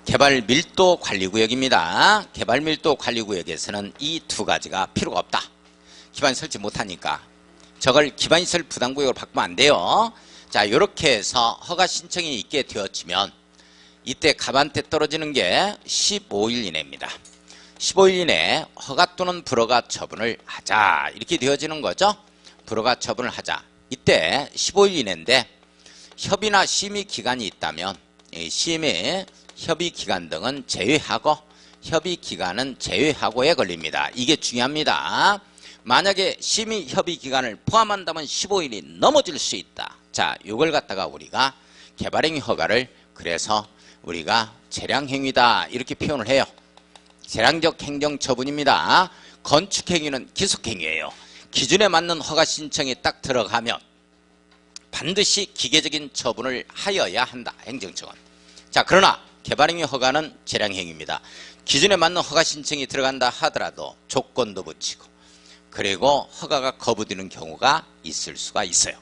개발밀도관리구역입니다. 개발밀도관리구역에서는 이 두 가지가 필요가 없다. 기반 설치 못하니까. 저걸 기반시설 부담구역으로 바꾸면 안 돼요. 자, 이렇게 해서 허가 신청이 있게 되어지면 이때 갑한테 떨어지는 게 15일 이내입니다. 15일 이내에 허가 또는 불허가 처분을 하자. 이렇게 되어지는 거죠. 불허가 처분을 하자. 이때 15일 이내인데 협의나 심의 기간이 있다면 심의 협의 기간 등은 제외하고, 협의 기간은 제외하고에 걸립니다. 이게 중요합니다. 만약에 심의 협의 기간을 포함한다면 15일이 넘어질 수 있다. 자, 이걸 갖다가 우리가 개발행위 허가를 그래서 우리가 재량행위다 이렇게 표현을 해요. 재량적 행정처분입니다. 건축행위는 기속행위예요. 기준에 맞는 허가 신청이 딱 들어가면 반드시 기계적인 처분을 하여야 한다. 행정청은. 자, 그러나 개발행위 허가는 재량행위입니다. 기준에 맞는 허가 신청이 들어간다 하더라도 조건도 붙이고 그리고 허가가 거부되는 경우가 있을 수가 있어요.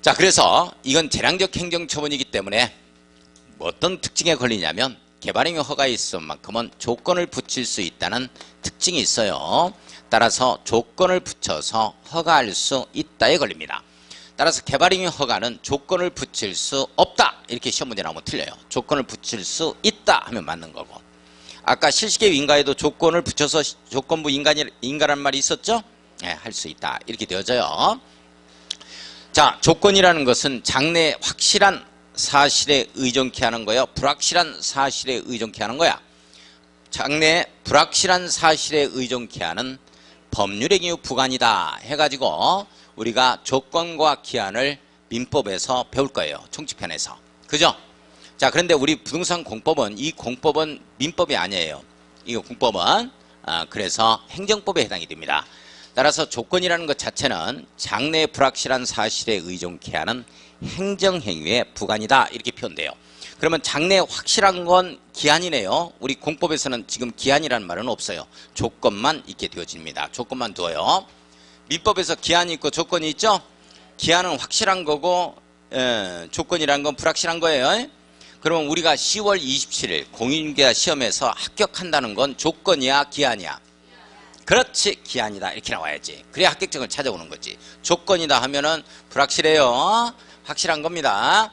자, 그래서 이건 재량적 행정처분이기 때문에 어떤 특징에 걸리냐면 개발행위 허가에 있을 만큼은 조건을 붙일 수 있다는 특징이 있어요. 따라서 조건을 붙여서 허가할 수 있다에 걸립니다. 따라서 개발행위 허가는 조건을 붙일 수 없다. 이렇게 시험 문제 나오면 틀려요. 조건을 붙일 수 있다 하면 맞는 거고. 아까 실시계획 인가에도 조건을 붙여서 조건부 인가라는 말이 있었죠? 네, 할 수 있다. 이렇게 되어져요. 자, 조건이라는 것은 장래에 확실한 사실에 의존케 하는 거예요. 불확실한 사실에 의존케 하는 거야. 장래에 불확실한 사실에 의존케 하는 법률행위 부관이다 해가지고 우리가 조건과 기한을 민법에서 배울 거예요. 총칙편에서. 그죠? 자, 그런데 우리 부동산 공법은 이 공법은 민법이 아니에요. 이 공법은 그래서 행정법에 해당이 됩니다. 따라서 조건이라는 것 자체는 장래의 불확실한 사실에 의존케 하는 행정행위의 부관이다. 이렇게 표현돼요. 그러면 장래에 확실한 건 기한이네요. 우리 공법에서는 지금 기한이라는 말은 없어요. 조건만 있게 되어집니다. 조건만 두어요. 민법에서 기한이 있고 조건이 있죠. 기한은 확실한 거고 조건이라는 건 불확실한 거예요. 그러면 우리가 10월 27일 공인중개사 시험에서 합격한다는 건 조건이야 기한이야? 그렇지, 기한이다 이렇게 나와야지. 그래야 합격증을 찾아오는 거지. 조건이다 하면은 불확실해요. 확실한 겁니다.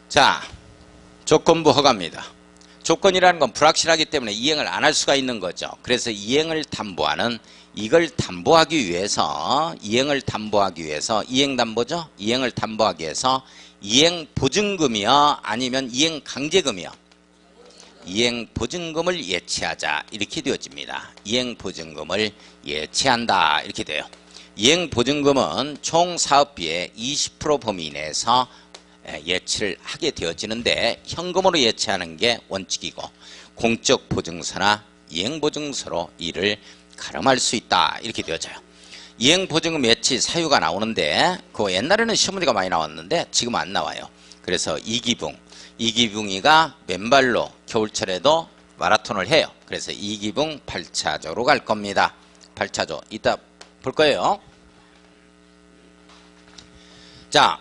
자, 조건부 허가입니다. 조건이라는 건 불확실하기 때문에 이행을 안 할 수가 있는 거죠. 그래서 이행을 담보하는, 이걸 담보하기 위해서, 이행을 담보하기 위해서, 이행담보죠? 이행을 담보하기 위해서 이행보증금이요? 아니면 이행강제금이요? 이행보증금을 예치하자. 이렇게 되어집니다. 이행보증금을 예치한다. 이렇게 돼요. 이행보증금은 총 사업비의 20% 범위 내에서 예치를 하게 되어지는데 현금으로 예치하는 게 원칙이고 공적 보증서나 이행 보증서로 이를 가름할 수 있다. 이렇게 되어져요. 이행 보증금 예치 사유가 나오는데 그 옛날에는 시험 문제가 많이 나왔는데 지금 안 나와요. 그래서 이기붕이가 맨발로 겨울철에도 마라톤을 해요. 그래서 이기붕 8차조로 갈 겁니다. 8차조 이따 볼 거예요. 자,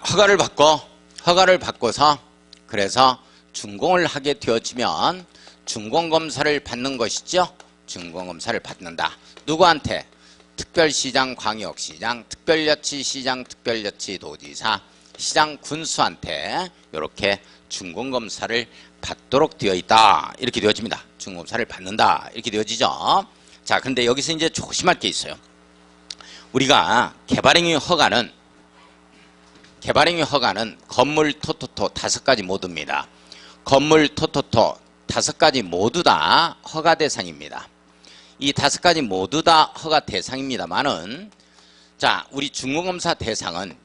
허가를 받고서 그래서 준공을 하게 되어지면 준공검사를 받는 것이죠. 준공검사를 받는다. 누구한테? 특별시장, 광역시장, 특별자치시장, 특별자치도지사, 시장 군수한테 이렇게 준공검사를 받도록 되어 있다. 이렇게 되어집니다. 준공검사를 받는다. 이렇게 되어지죠. 자, 근데 여기서 이제 조심할 게 있어요. 우리가 개발행위 허가는 건물 토토토 5가지 모두입니다. 건물 토토토 5가지 모두 다 허가 대상입니다. 이 5가지 모두 다 허가 대상입니다만은 자, 우리 준공검사 대상은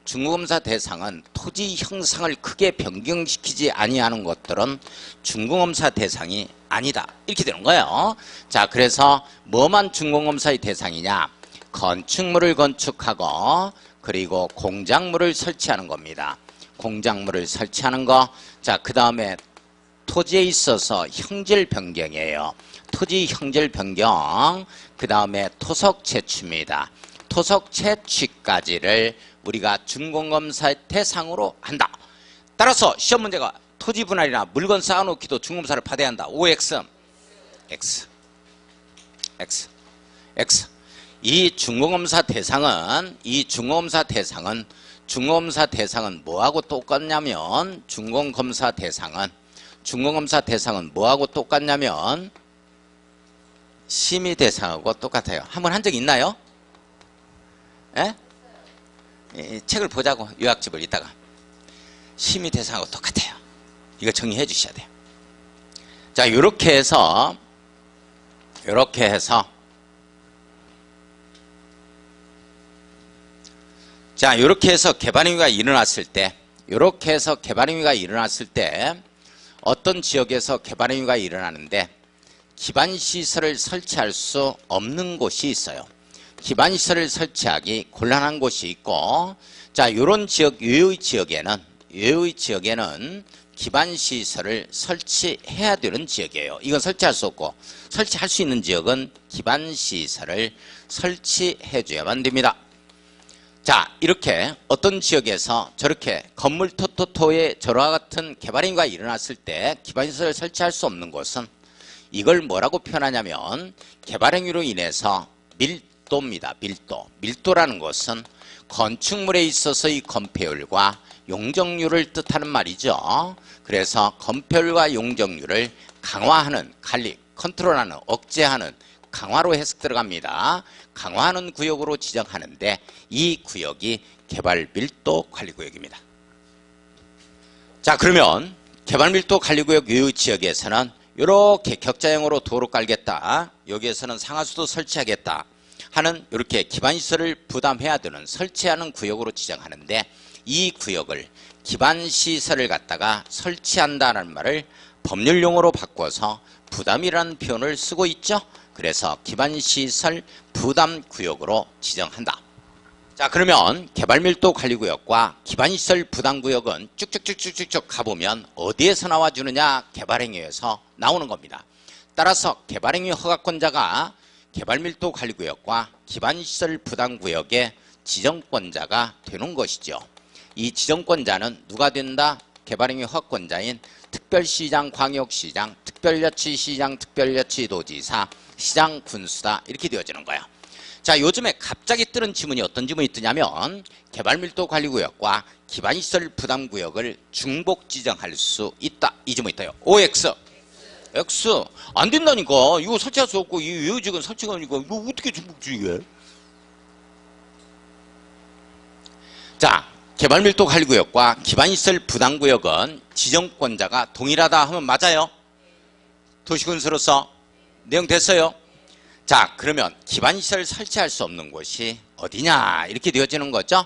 토지 형상을 크게 변경시키지 아니하는 것들은 준공검사 대상이 아니다. 이렇게 되는 거예요. 자, 그래서 뭐만 준공검사의 대상이냐? 건축물을 건축하고 그리고 공작물을 설치하는 겁니다. 공작물을 설치하는 거. 자, 그 다음에 토지에 있어서 형질 변경이에요. 토지 형질 변경. 그 다음에 토속 채취입니다. 토속 채취까지를 우리가 준공검사의 대상으로 한다. 따라서 시험 문제가 토지 분할이나 물건 쌓아놓기도 준공검사를 받아야 한다. OX, X. 이 준공검사 대상은 뭐하고 똑같냐면 준공검사 대상은 뭐하고 똑같냐면 심의 대상하고 똑같아요. 한번 한 적 있나요? 예? 책을 보자고 요약집을 이따가. 심의 대상하고 똑같아요. 이거 정리해 주셔야 돼요. 자, 이렇게 해서 자, 이렇게 해서 개발행위가 일어났을 때 어떤 지역에서 개발행위가 일어나는데 기반시설을 설치할 수 없는 곳이 있어요. 기반시설을 설치하기 곤란한 곳이 있고, 자, 이런 지역, 외의 지역에는 기반시설을 설치해야 되는 지역이에요. 이건 설치할 수 없고, 설치할 수 있는 지역은 기반시설을 설치해줘야만 됩니다. 자, 이렇게 어떤 지역에서 저렇게 건물 토토토의 저와 같은 개발행위가 일어났을 때 기반시설을 설치할 수 없는 곳은 이걸 뭐라고 표현하냐면 개발행위로 인해서 밀도입니다. 밀도라는 것은 건축물에 있어서의 건폐율과 용적률을 뜻하는 말이죠. 그래서 건폐율과 용적률을 강화하는, 관리, 컨트롤하는, 억제하는 강화로 해석 들어갑니다. 강화하는 구역으로 지정하는데 이 구역이 개발밀도 관리구역입니다. 자, 그러면 개발밀도 관리구역 외의 지역에서는 이렇게 격자형으로 도로 깔겠다. 여기에서는 상하수도 설치하겠다. 하는 이렇게 기반시설을 부담해야 되는 설치하는 구역으로 지정하는데 이 구역을 기반시설을 갖다가 설치한다는 말을 법률용어로 바꿔서 부담이라는 표현을 쓰고 있죠. 그래서 기반시설 부담구역으로 지정한다. 자, 그러면 개발밀도 관리구역과 기반시설 부담구역은 쭉쭉쭉쭉쭉 가보면 어디에서 나와주느냐? 개발행위에서 나오는 겁니다. 따라서 개발행위 허가권자가 개발밀도 관리구역과 기반시설 부담구역의 지정권자가 되는 것이죠. 이 지정권자는 누가 된다? 개발행위 허가권자인 특별시장, 광역시장, 특별자치시장, 특별자치도지사, 시장 군수다. 이렇게 되어지는 거예요. 자, 요즘에 갑자기 뜨는 지문이 어떤 지문이 뜨냐면 개발밀도 관리구역과 기반시설 부담구역을 중복 지정할 수 있다. 이 지문이 떠요. OX. X. 안 된다니까. 이거 설치할 수 없고 이 외의지역은 설치가 아니까 이거 어떻게 중복 지정해? 자, 개발밀도 관리구역과 기반시설 부담구역은 지정권자가 동일하다 하면 맞아요? 도시군수로서 내용 됐어요? 자, 그러면 기반시설 설치할 수 없는 곳이 어디냐 이렇게 되어지는 거죠.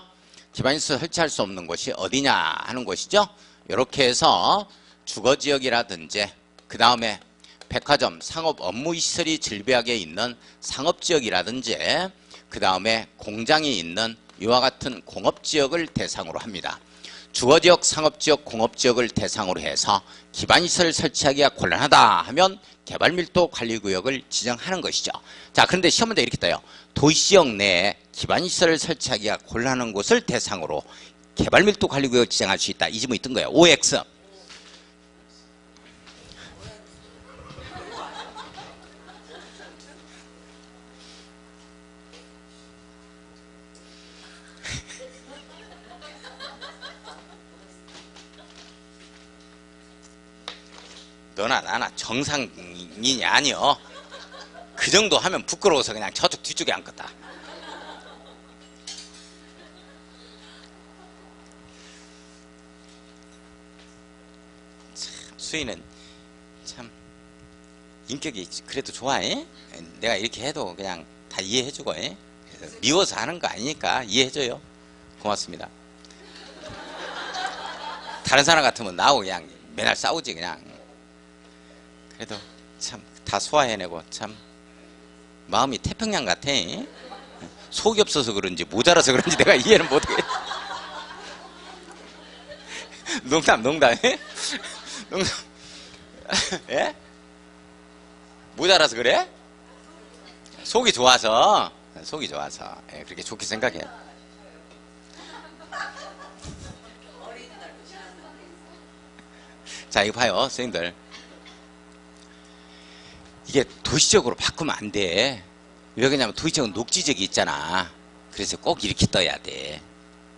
기반시설 설치할 수 없는 곳이 어디냐 하는 곳이죠. 이렇게 해서 주거지역이라든지 그 다음에 백화점, 상업 업무 시설이 즐비하게 있는 상업지역이라든지 그 다음에 공장이 있는 이와 같은 공업지역을 대상으로 합니다. 주거지역, 상업지역, 공업지역을 대상으로 해서 기반시설 설치하기가 곤란하다 하면 개발밀도 관리구역을 지정하는 것이죠. 자, 그런데 시험 문제 이렇게 떠요. 도시지역 내에 기반시설을 설치하기가 곤란한 곳을 대상으로 개발밀도 관리구역을 지정할 수 있다. 이 지문이 뜬 거예요. OX. 너나 나나 정상인이 아니여. 그 정도 하면 부끄러워서 그냥 저쪽 뒤쪽에 앉겠다. 참 수희는 참 인격이 그래도 좋아. 내가 이렇게 해도 그냥 다 이해해주고 미워서 하는 거 아니니까 이해해줘요. 고맙습니다. 다른 사람 같으면 나하고 그냥 맨날 싸우지 그냥. 그래도 참 다 소화해내고 참 마음이 태평양 같아. 속이 없어서 그런지 모자라서 그런지 내가 이해는 못해. 농담 농담. 예? 모자라서 그래? 속이 좋아서 예, 그렇게 좋게 생각해. 자, 이거 봐요 선생님들. 이게 도시적으로 바꾸면 안 돼. 왜 그러냐면 도시적은 녹지적이 있잖아. 그래서 꼭 이렇게 떠야 돼.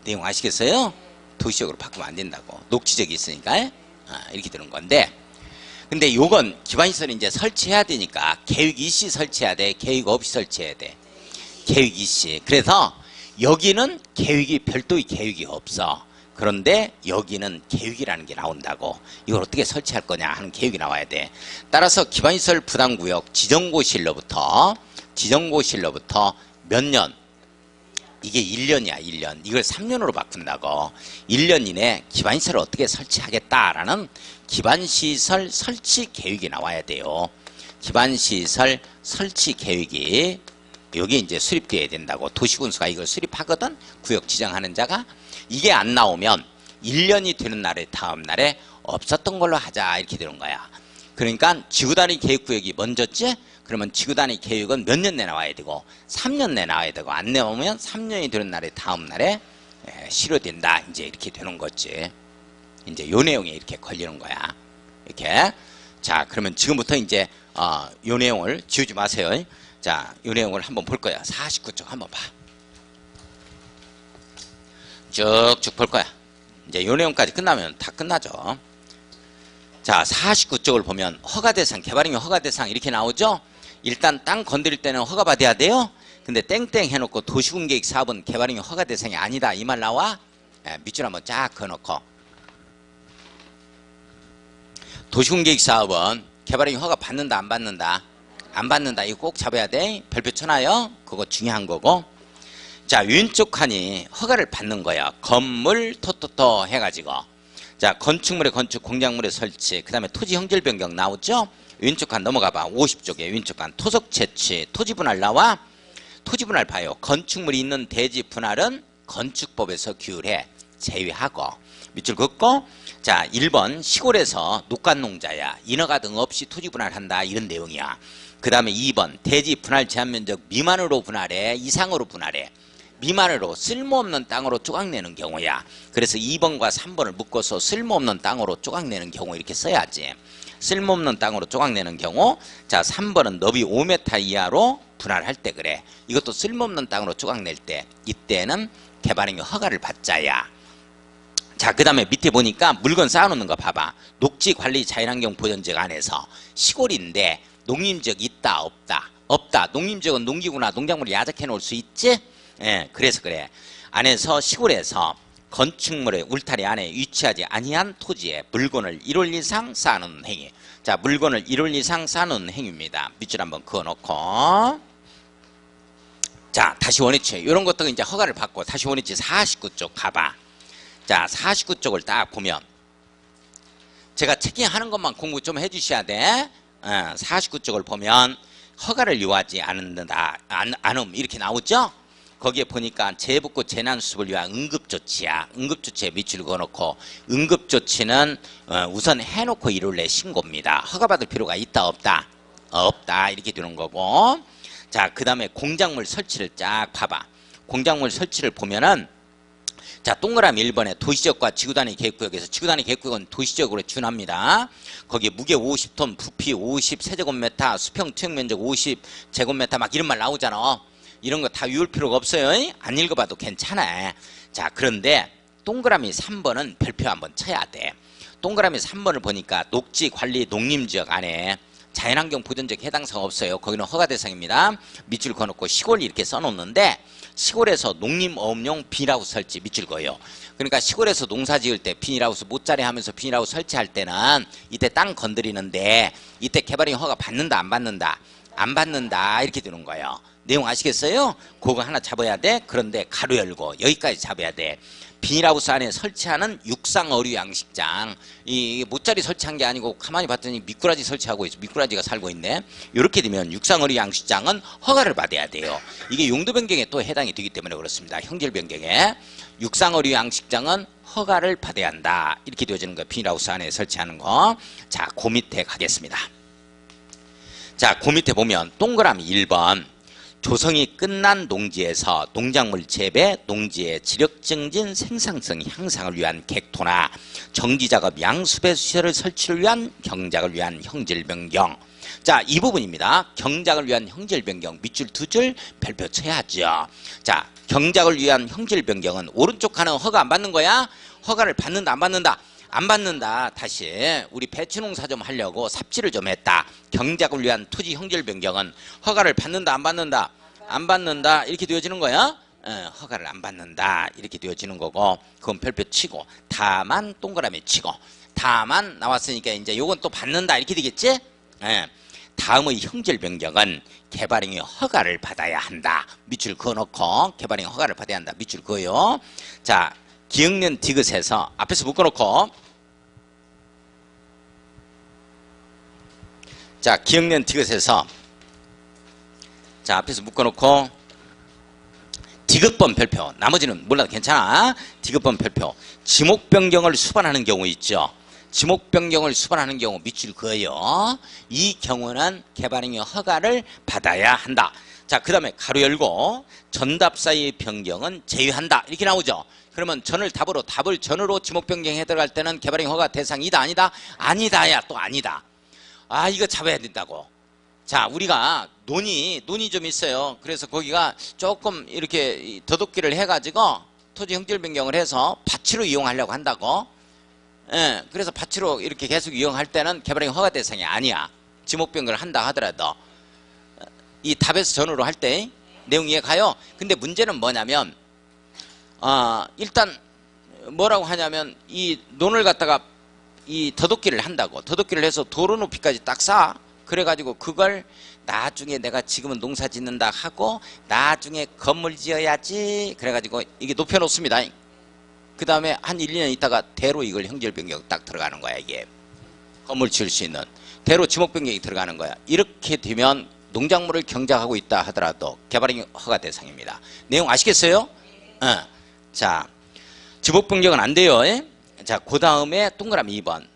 내용 아시겠어요? 도시적으로 바꾸면 안 된다고. 녹지적이 있으니까 이렇게 되는 건데, 근데 요건 기반시설 이제 설치해야 되니까 계획 이시 설치해야 돼. 계획 없이 설치해야 돼. 계획 이시. 그래서 여기는 계획이 별도의 계획이 없어. 그런데 여기는 계획이라는 게 나온다고. 이걸 어떻게 설치할 거냐 하는 계획이 나와야 돼. 따라서 기반시설 부담구역 지정고시일로부터 몇 년? 이게 1년이야 1년. 이걸 3년으로 바꾼다고. 1년 이내 기반시설을 어떻게 설치하겠다라는 기반시설 설치 계획이 나와야 돼요. 기반시설 설치 계획이 여기 이제 수립돼야 된다고. 도시군수가 이걸 수립하거든. 구역 지정하는 자가. 이게 안 나오면 1년이 되는 날에 다음 날에 없었던 걸로 하자 이렇게 되는 거야. 그러니까 지구단위 계획구역이 먼저지. 그러면 지구단위 계획은 몇 년 내 나와야 되고 3년 내 나와야 되고 안 나오면 3년이 되는 날에 다음 날에 실효된다. 이제 이렇게 되는 거지. 이제 요 내용에 이렇게 걸리는 거야. 이렇게. 자, 그러면 지금부터 이제 요 내용을 지우지 마세요. 자, 요 내용을 한번 볼 거야. 49쪽 한번 봐. 쭉쭉 볼 거야. 이제 요 내용까지 끝나면 다 끝나죠. 자, 49쪽을 보면 허가대상, 개발행위 허가대상 이렇게 나오죠. 일단 땅 건드릴 때는 허가 받아야 돼요. 근데 땡땡 해놓고 도시군계획 사업은 개발행위 허가대상이 아니다 이 말 나와. 밑줄 한번 쫙 그어놓고 도시군계획 사업은 개발행위 허가 받는다 안 받는다? 안 받는다. 이거 꼭 잡아야 돼. 별표 쳐놔요. 그거 중요한 거고. 자, 왼쪽 칸이 허가를 받는 거야. 건물 토토토 해가지고. 자, 건축물의 건축, 공작물의 설치, 그 다음에 토지 형질 변경 나오죠? 왼쪽 칸 넘어가봐. 50쪽에 왼쪽 칸 토속 채취, 토지 분할 나와. 토지 분할 봐요. 건축물이 있는 대지 분할은 건축법에서 규율해. 제외하고. 밑줄 긋고. 자, 1번 시골에서 녹간농자야. 인허가 등 없이 토지 분할한다. 이런 내용이야. 그 다음에 2번 대지 분할 제한 면적 미만으로 분할해. 이상으로 분할해. 미만으로 쓸모없는 땅으로 조각내는 경우야. 그래서 2번과 3번을 묶어서 쓸모없는 땅으로 조각내는 경우 이렇게 써야지. 쓸모없는 땅으로 조각내는 경우. 자, 3번은 너비 5m 이하로 분할할 때 그래. 이것도 쓸모없는 땅으로 조각낼 때 이때는 개발행위 허가를 받자야. 자, 그 다음에 밑에 보니까 물건 쌓아놓는 거 봐봐. 녹지관리 자연환경보전지역 안에서 시골인데 농림지역 있다 없다? 없다. 농림지역은 농기구나 농작물을 야작해 놓을 수 있지? 예, 그래서 그래. 안에서 시골에서 건축물의 울타리 안에 위치하지 아니한 토지에 물건을 1월 이상 쌓아놓는 행위. 자, 물건을 1월 이상 쌓아놓는 행위입니다. 밑줄 한번 그어놓고. 자, 다시 원위치. 이런 것도 이제 허가를 받고 다시 원위치 49쪽 가봐. 자, 49쪽을 딱 보면 제가 체킹하는 것만 공부 좀 해주셔야 돼. 49쪽을 보면 허가를 요하지 않는다, 않음 이렇게 나오죠. 거기에 보니까 재붓고 재난수습을 위한 응급조치야. 응급조치에 밑줄 그어놓고 응급조치는 우선 해놓고 이룰래 신고입니다. 허가받을 필요가 있다 없다? 없다 이렇게 되는 거고. 자, 그 다음에 공작물 설치를 쫙 봐봐. 공작물 설치를 보면은 자, 동그라미 1번에 도시지역과 지구단위 계획구역에서 지구단위 계획구역은 도시지역으로 준합니다. 거기에 무게 50톤, 부피 50 세제곱미터, 수평 투영면적 50 제곱미터 막 이런 말 나오잖아. 이런 거 다 외울 필요가 없어요. 안 읽어봐도 괜찮아. 자, 그런데 동그라미 3번은 별표 한번 쳐야 돼. 동그라미 3번을 보니까 녹지관리 농림지역 안에 자연환경 보전적 해당사가 없어요. 거기는 허가 대상입니다. 밑줄 그어놓고 시골 이렇게 써놓는데 시골에서 농림어업용 비닐하우스 설치 밑줄 그어요. 그러니까 시골에서 농사 지을 때 비닐하우스 못자리 하면서 비닐하우스 설치할 때는 이때 땅 건드리는데 이때 개발인 허가 받는다 안 받는다? 안 받는다 이렇게 되는 거예요. 내용 아시겠어요? 그거 하나 잡아야 돼. 그런데 가로 열고 여기까지 잡아야 돼. 비닐하우스 안에 설치하는 육상어류 양식장, 이 모짜리 설치한 게 아니고 가만히 봤더니 미꾸라지 설치하고 있어. 미꾸라지가 살고 있네. 이렇게 되면 육상어류 양식장은 허가를 받아야 돼요. 이게 용도 변경에 또 해당이 되기 때문에 그렇습니다. 형질 변경에 육상어류 양식장은 허가를 받아야 한다 이렇게 되어지는 거. 비닐하우스 안에 설치하는 거. 자, 그 밑에 가겠습니다. 자, 그 밑에 보면 동그라미 1번 조성이 끝난 농지에서 농작물 재배, 농지의 지력 증진, 생산성 향상을 위한 객토나 정지작업, 양수배 시설을 설치를 위한 경작을 위한 형질 변경. 자, 이 부분입니다. 경작을 위한 형질 변경 밑줄 두 줄 별표 쳐야죠. 자, 경작을 위한 형질 변경은 오른쪽 칸은 허가 안 받는 거야? 허가를 받는다 안 받는다? 안 받는다. 다시 우리 배추농사 좀 하려고 삽질을 좀 했다. 경작을 위한 토지 형질 변경은 허가를 받는다 안 받는다? 안 받는다 이렇게 되어지는 거야. 허가를 안 받는다 이렇게 되어지는 거고, 그건 별표 치고 다만 동그라미 치고 다만 나왔으니까 이제 요건 또 받는다 이렇게 되겠지. 다음의 형질 변경은 개발행위 허가를 받아야 한다. 밑줄 그어놓고 개발행위 허가를 받아야 한다. 밑줄 그어요. 자, 기억년 디귿에서 앞에서 묶어놓고, 자, 기억년 디귿에서 자, 앞에서 묶어놓고 디귿번 별표, 나머지는 몰라도 괜찮아. 디귿번 별표, 지목 변경을 수반하는 경우 있죠. 지목 변경을 수반하는 경우 밑줄 그어요. 이 경우는 개발행위 허가를 받아야 한다. 자, 그 다음에 가로 열고 전답 사이의 변경은 제외한다 이렇게 나오죠. 그러면 전을 답으로, 답을 전으로 지목 변경해 들어갈 때는 개발행위 허가 대상이다 아니다? 아니다야 또 아니다. 아, 이거 잡아야 된다고. 자, 우리가 논이 좀 있어요. 그래서 거기가 조금 이렇게 더듬기를 해가지고 토지 형질 변경을 해서 밭으로 이용하려고 한다고. 예, 그래서 밭으로 이렇게 계속 이용할 때는 개발행위 허가 대상이 아니야. 지목 변경을 한다 하더라도 이 답에서 전으로 할 때 내용 이해 가요? 근데 문제는 뭐냐면 일단 뭐라고 하냐면 이 논을 갖다가 이 더듬기를 한다고. 더듬기를 해서 도로 높이까지 딱 쌓아. 그래가지고 그걸 나중에 내가 지금은 농사 짓는다 하고 나중에 건물 지어야지 그래가지고 이게 높여놓습니다. 그 다음에 한 1, 2년 있다가 대로 이걸 형질 변경 딱 들어가는 거야. 이게 건물 지을 수 있는 대로 지목 변경이 들어가는 거야. 이렇게 되면 농작물을 경작하고 있다 하더라도 개발행위 허가 대상입니다. 내용 아시겠어요? 자, 지목 변경은 안 돼요. 자, 그 다음에 동그라미 2번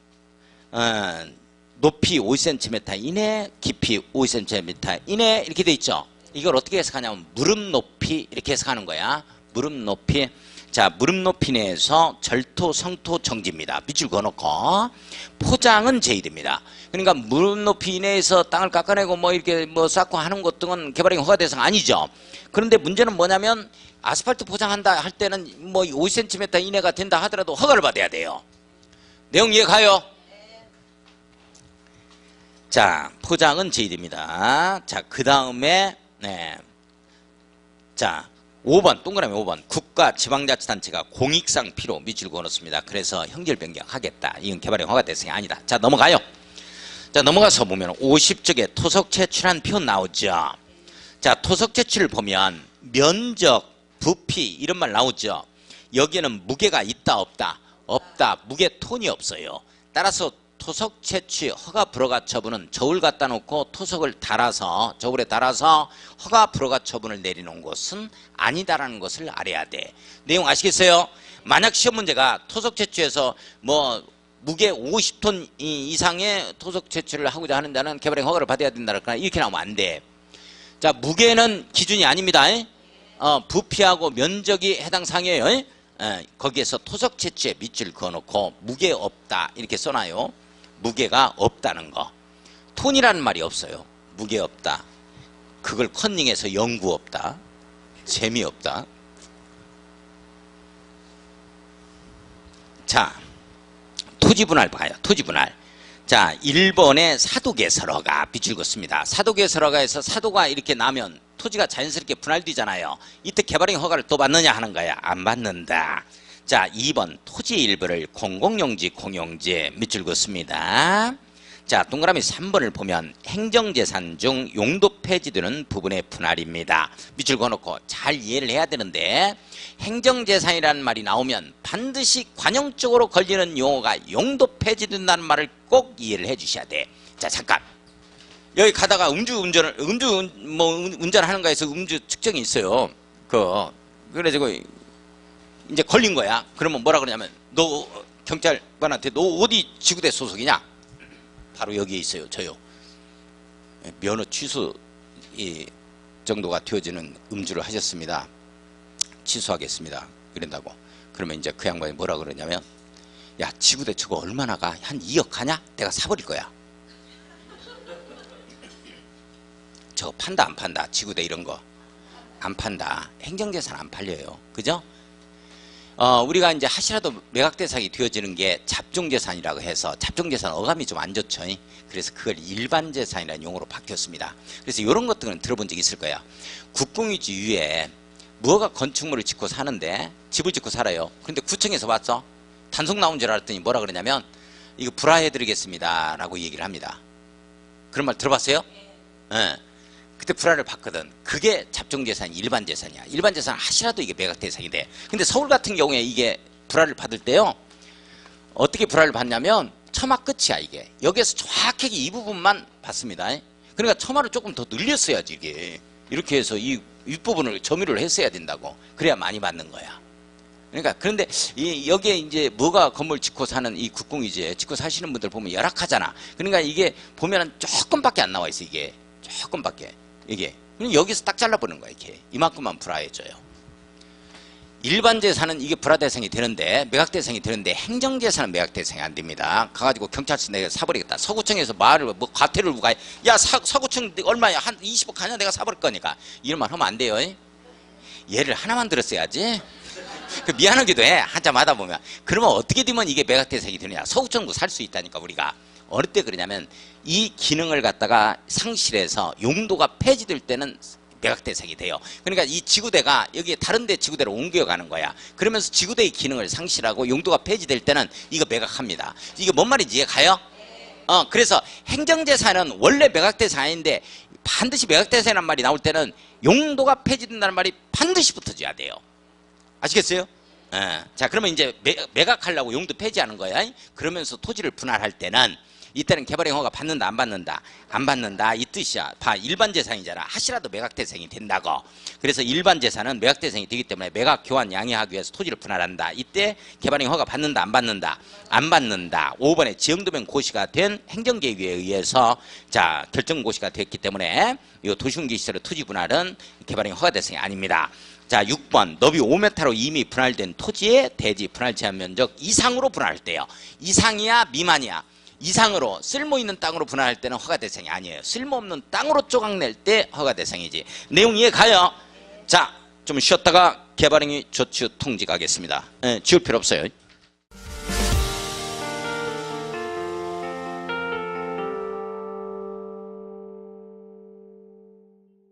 높이 50cm 이내, 깊이 50cm 이내 이렇게 돼 있죠. 이걸 어떻게 해석하냐면 무릎 높이 이렇게 해석하는 거야. 무릎 높이. 자, 무릎 높이 내에서 절토, 성토, 정지입니다. 밑줄 그어놓고 포장은 제외됩니다. 그러니까 무릎 높이 이내에서 땅을 깎아내고 뭐 이렇게 뭐 쌓고 하는 것 등은 개발행위 허가 대상 아니죠. 그런데 문제는 뭐냐면 아스팔트 포장한다 할 때는 뭐 50cm 이내가 된다 하더라도 허가를 받아야 돼요. 내용 이해 가요? 자, 포장은 제외됩니다. 자, 그 다음에 자, 5번 동그라미 5번 국가 지방자치단체가 공익상 필요 밑줄 그어놓습니다. 그래서 형질 변경하겠다. 이건 개발행위 허가 대상이 아니다. 자, 넘어가요. 자, 넘어가서 보면 50쪽에 토속 채취란 표현 나오죠. 자, 토속 채취를 보면 면적, 부피 이런 말 나오죠. 여기에는 무게가 있다 없다? 없다. 무게 톤이 없어요. 따라서 토속 채취 허가 불허가 처분은 저울 갖다 놓고 토속을 달아서 저울에 달아서 허가 불허가 처분을 내리는 곳은 아니다라는 것을 알아야 돼. 내용 아시겠어요? 만약 시험 문제가 토속 채취에서 뭐 무게 50톤 이상의 토속 채취를 하고자 하는 자는 개발행 허가를 받아야 된다랄까 이렇게 나오면 안 돼. 자, 무게는 기준이 아닙니다. 부피하고 면적이 해당 사항이에요. 거기에서 토속 채취에 밑줄 그어놓고 무게 없다 이렇게 써놔요. 무게가 없다는 거. 톤이라는 말이 없어요. 무게 없다. 그걸 컨닝해서 연구 없다. 재미없다. 자, 토지 분할 봐요. 토지 분할. 자, 1번의 사도계설허가 밑줄 긋습니다. 사도계설허가에서 사도가 이렇게 나면 토지가 자연스럽게 분할되잖아요. 이때 개발행 허가를 또 받느냐 하는 거야. 안 받는다. 자, 2번 토지의 일부를 공공용지 공용지에 밑줄 긋습니다. 자, 동그라미 3번을 보면 행정재산 중 용도 폐지되는 부분의 분할입니다. 밑줄 그어놓고 잘 이해를 해야 되는데 행정재산이라는 말이 나오면 반드시 관용적으로 걸리는 용어가 용도 폐지된다는 말을 꼭 이해를 해 주셔야 돼. 자, 잠깐. 여기 가다가 운전하는 거에서 음주 측정이 있어요. 그래가지고 이제 걸린 거야. 그러면 뭐라 그러냐면 너 경찰관한테 너 어디 지구대 소속이냐? 바로 여기에 있어요. 저요. 면허 취소 정도가 되어지는 음주를 하셨습니다. 취소하겠습니다. 이런다고. 그러면 이제 그 양반이 뭐라 그러냐면 야, 지구대 저거 얼마나 가? 한 2억 가냐? 내가 사버릴 거야. 저거 판다 안 판다? 지구대 이런 거 안 판다. 행정재산 안 팔려요. 그죠? 우리가 이제 하시라도 매각 대상이 되어지는 게 잡종재산이라고 해서 잡종재산 어감이 좀 안 좋죠. 그래서 그걸 일반재산이라는 용어로 바뀌었습니다. 그래서 이런 것들은 들어본 적 있을 거야. 국공유지 위에 무허가 건축물을 짓고 사는데 집을 짓고 살아요. 그런데 구청에서 왔어. 단속 나온 줄 알았더니 뭐라 그러냐면 이거 불화해드리겠습니다 라고 얘기를 합니다. 그런 말 들어봤어요? 네. 그때 불화를 받거든. 그게 잡종재산이 일반재산이야. 일반재산 하시라도 이게 매각 대상이 돼. 근데 서울 같은 경우에 이게 불화를 받을 때요. 어떻게 불화를 받냐면 처마 끝이야 이게. 여기에서 정확하게 이 부분만 받습니다. 그러니까 처마를 조금 더 늘렸어야지 이게. 이렇게 해서 이 윗부분을 점유를 했어야 된다고. 그래야 많이 받는 거야. 그러니까 그런데 여기에 이제 뭐가 건물 짓고 사는 이 국공유지에 짓고 사시는 분들 보면 열악하잖아. 그러니까 이게 보면은 조금밖에 안 나와 있어 이게. 조금밖에. 이게 여기서 딱 잘라보는 거야. 이렇게 이만큼만 불화해줘요. 일반 재산은 이게 불화 대상이 되는데 매각 대상이 되는데 행정재산은 매각 대상이 안 됩니다. 가가지고 경찰서 내가 사버리겠다. 서구청에서 말을 뭐 과태료를 부과해. 야, 서구청 얼마야? 한 20억 가냐? 내가 사버릴 거니까. 이런 말 하면 안 돼요. 예를 하나만 들었어야지. 미안하기도 해. 한참 하다 보면. 그러면 어떻게 되면 이게 매각 대상이 되느냐? 서구청도 살 수 있다니까 우리가. 어느 때 그러냐면 이 기능을 갖다가 상실해서 용도가 폐지될 때는 매각 대상이 돼요. 그러니까 이 지구대가 여기에 다른 데 지구대로 옮겨가는 거야. 그러면서 지구대의 기능을 상실하고 용도가 폐지될 때는 이거 매각합니다. 이게 뭔 말인지 이해가요? 그래서 행정재산은 원래 매각 대상 아닌데 반드시 매각 대상이라는 말이 나올 때는 용도가 폐지된다는 말이 반드시 붙어줘야 돼요. 아시겠어요? 자, 그러면 이제 매각하려고 용도 폐지하는 거야. 그러면서 토지를 분할할 때는 이때는 개발행 허가 받는다 안 받는다? 안 받는다 이 뜻이야. 봐, 일반재산이잖아. 하시라도 매각대상이 된다고. 그래서 일반재산은 매각대상이 되기 때문에 매각 교환 양해하기 위해서 토지를 분할한다. 이때 개발행 허가 받는다 안 받는다? 안 받는다. 5번에 지형도면 고시가 된 행정계획에 의해서 자 결정고시가 됐기 때문에 이 도시군기시설의 토지 분할은 개발행 허가 대상이 아닙니다. 자, 6번 너비 5m로 이미 분할된 토지의 대지 분할 제한 면적 이상으로 분할할 때요. 이상이야 미만이야? 이상으로 쓸모있는 땅으로 분할할 때는 허가 대상이 아니에요. 쓸모없는 땅으로 조각낼 때 허가 대상이지. 내용 이해가요? 자, 좀 쉬었다가 개발행위 조치 통지 가겠습니다. 지울 필요 없어요.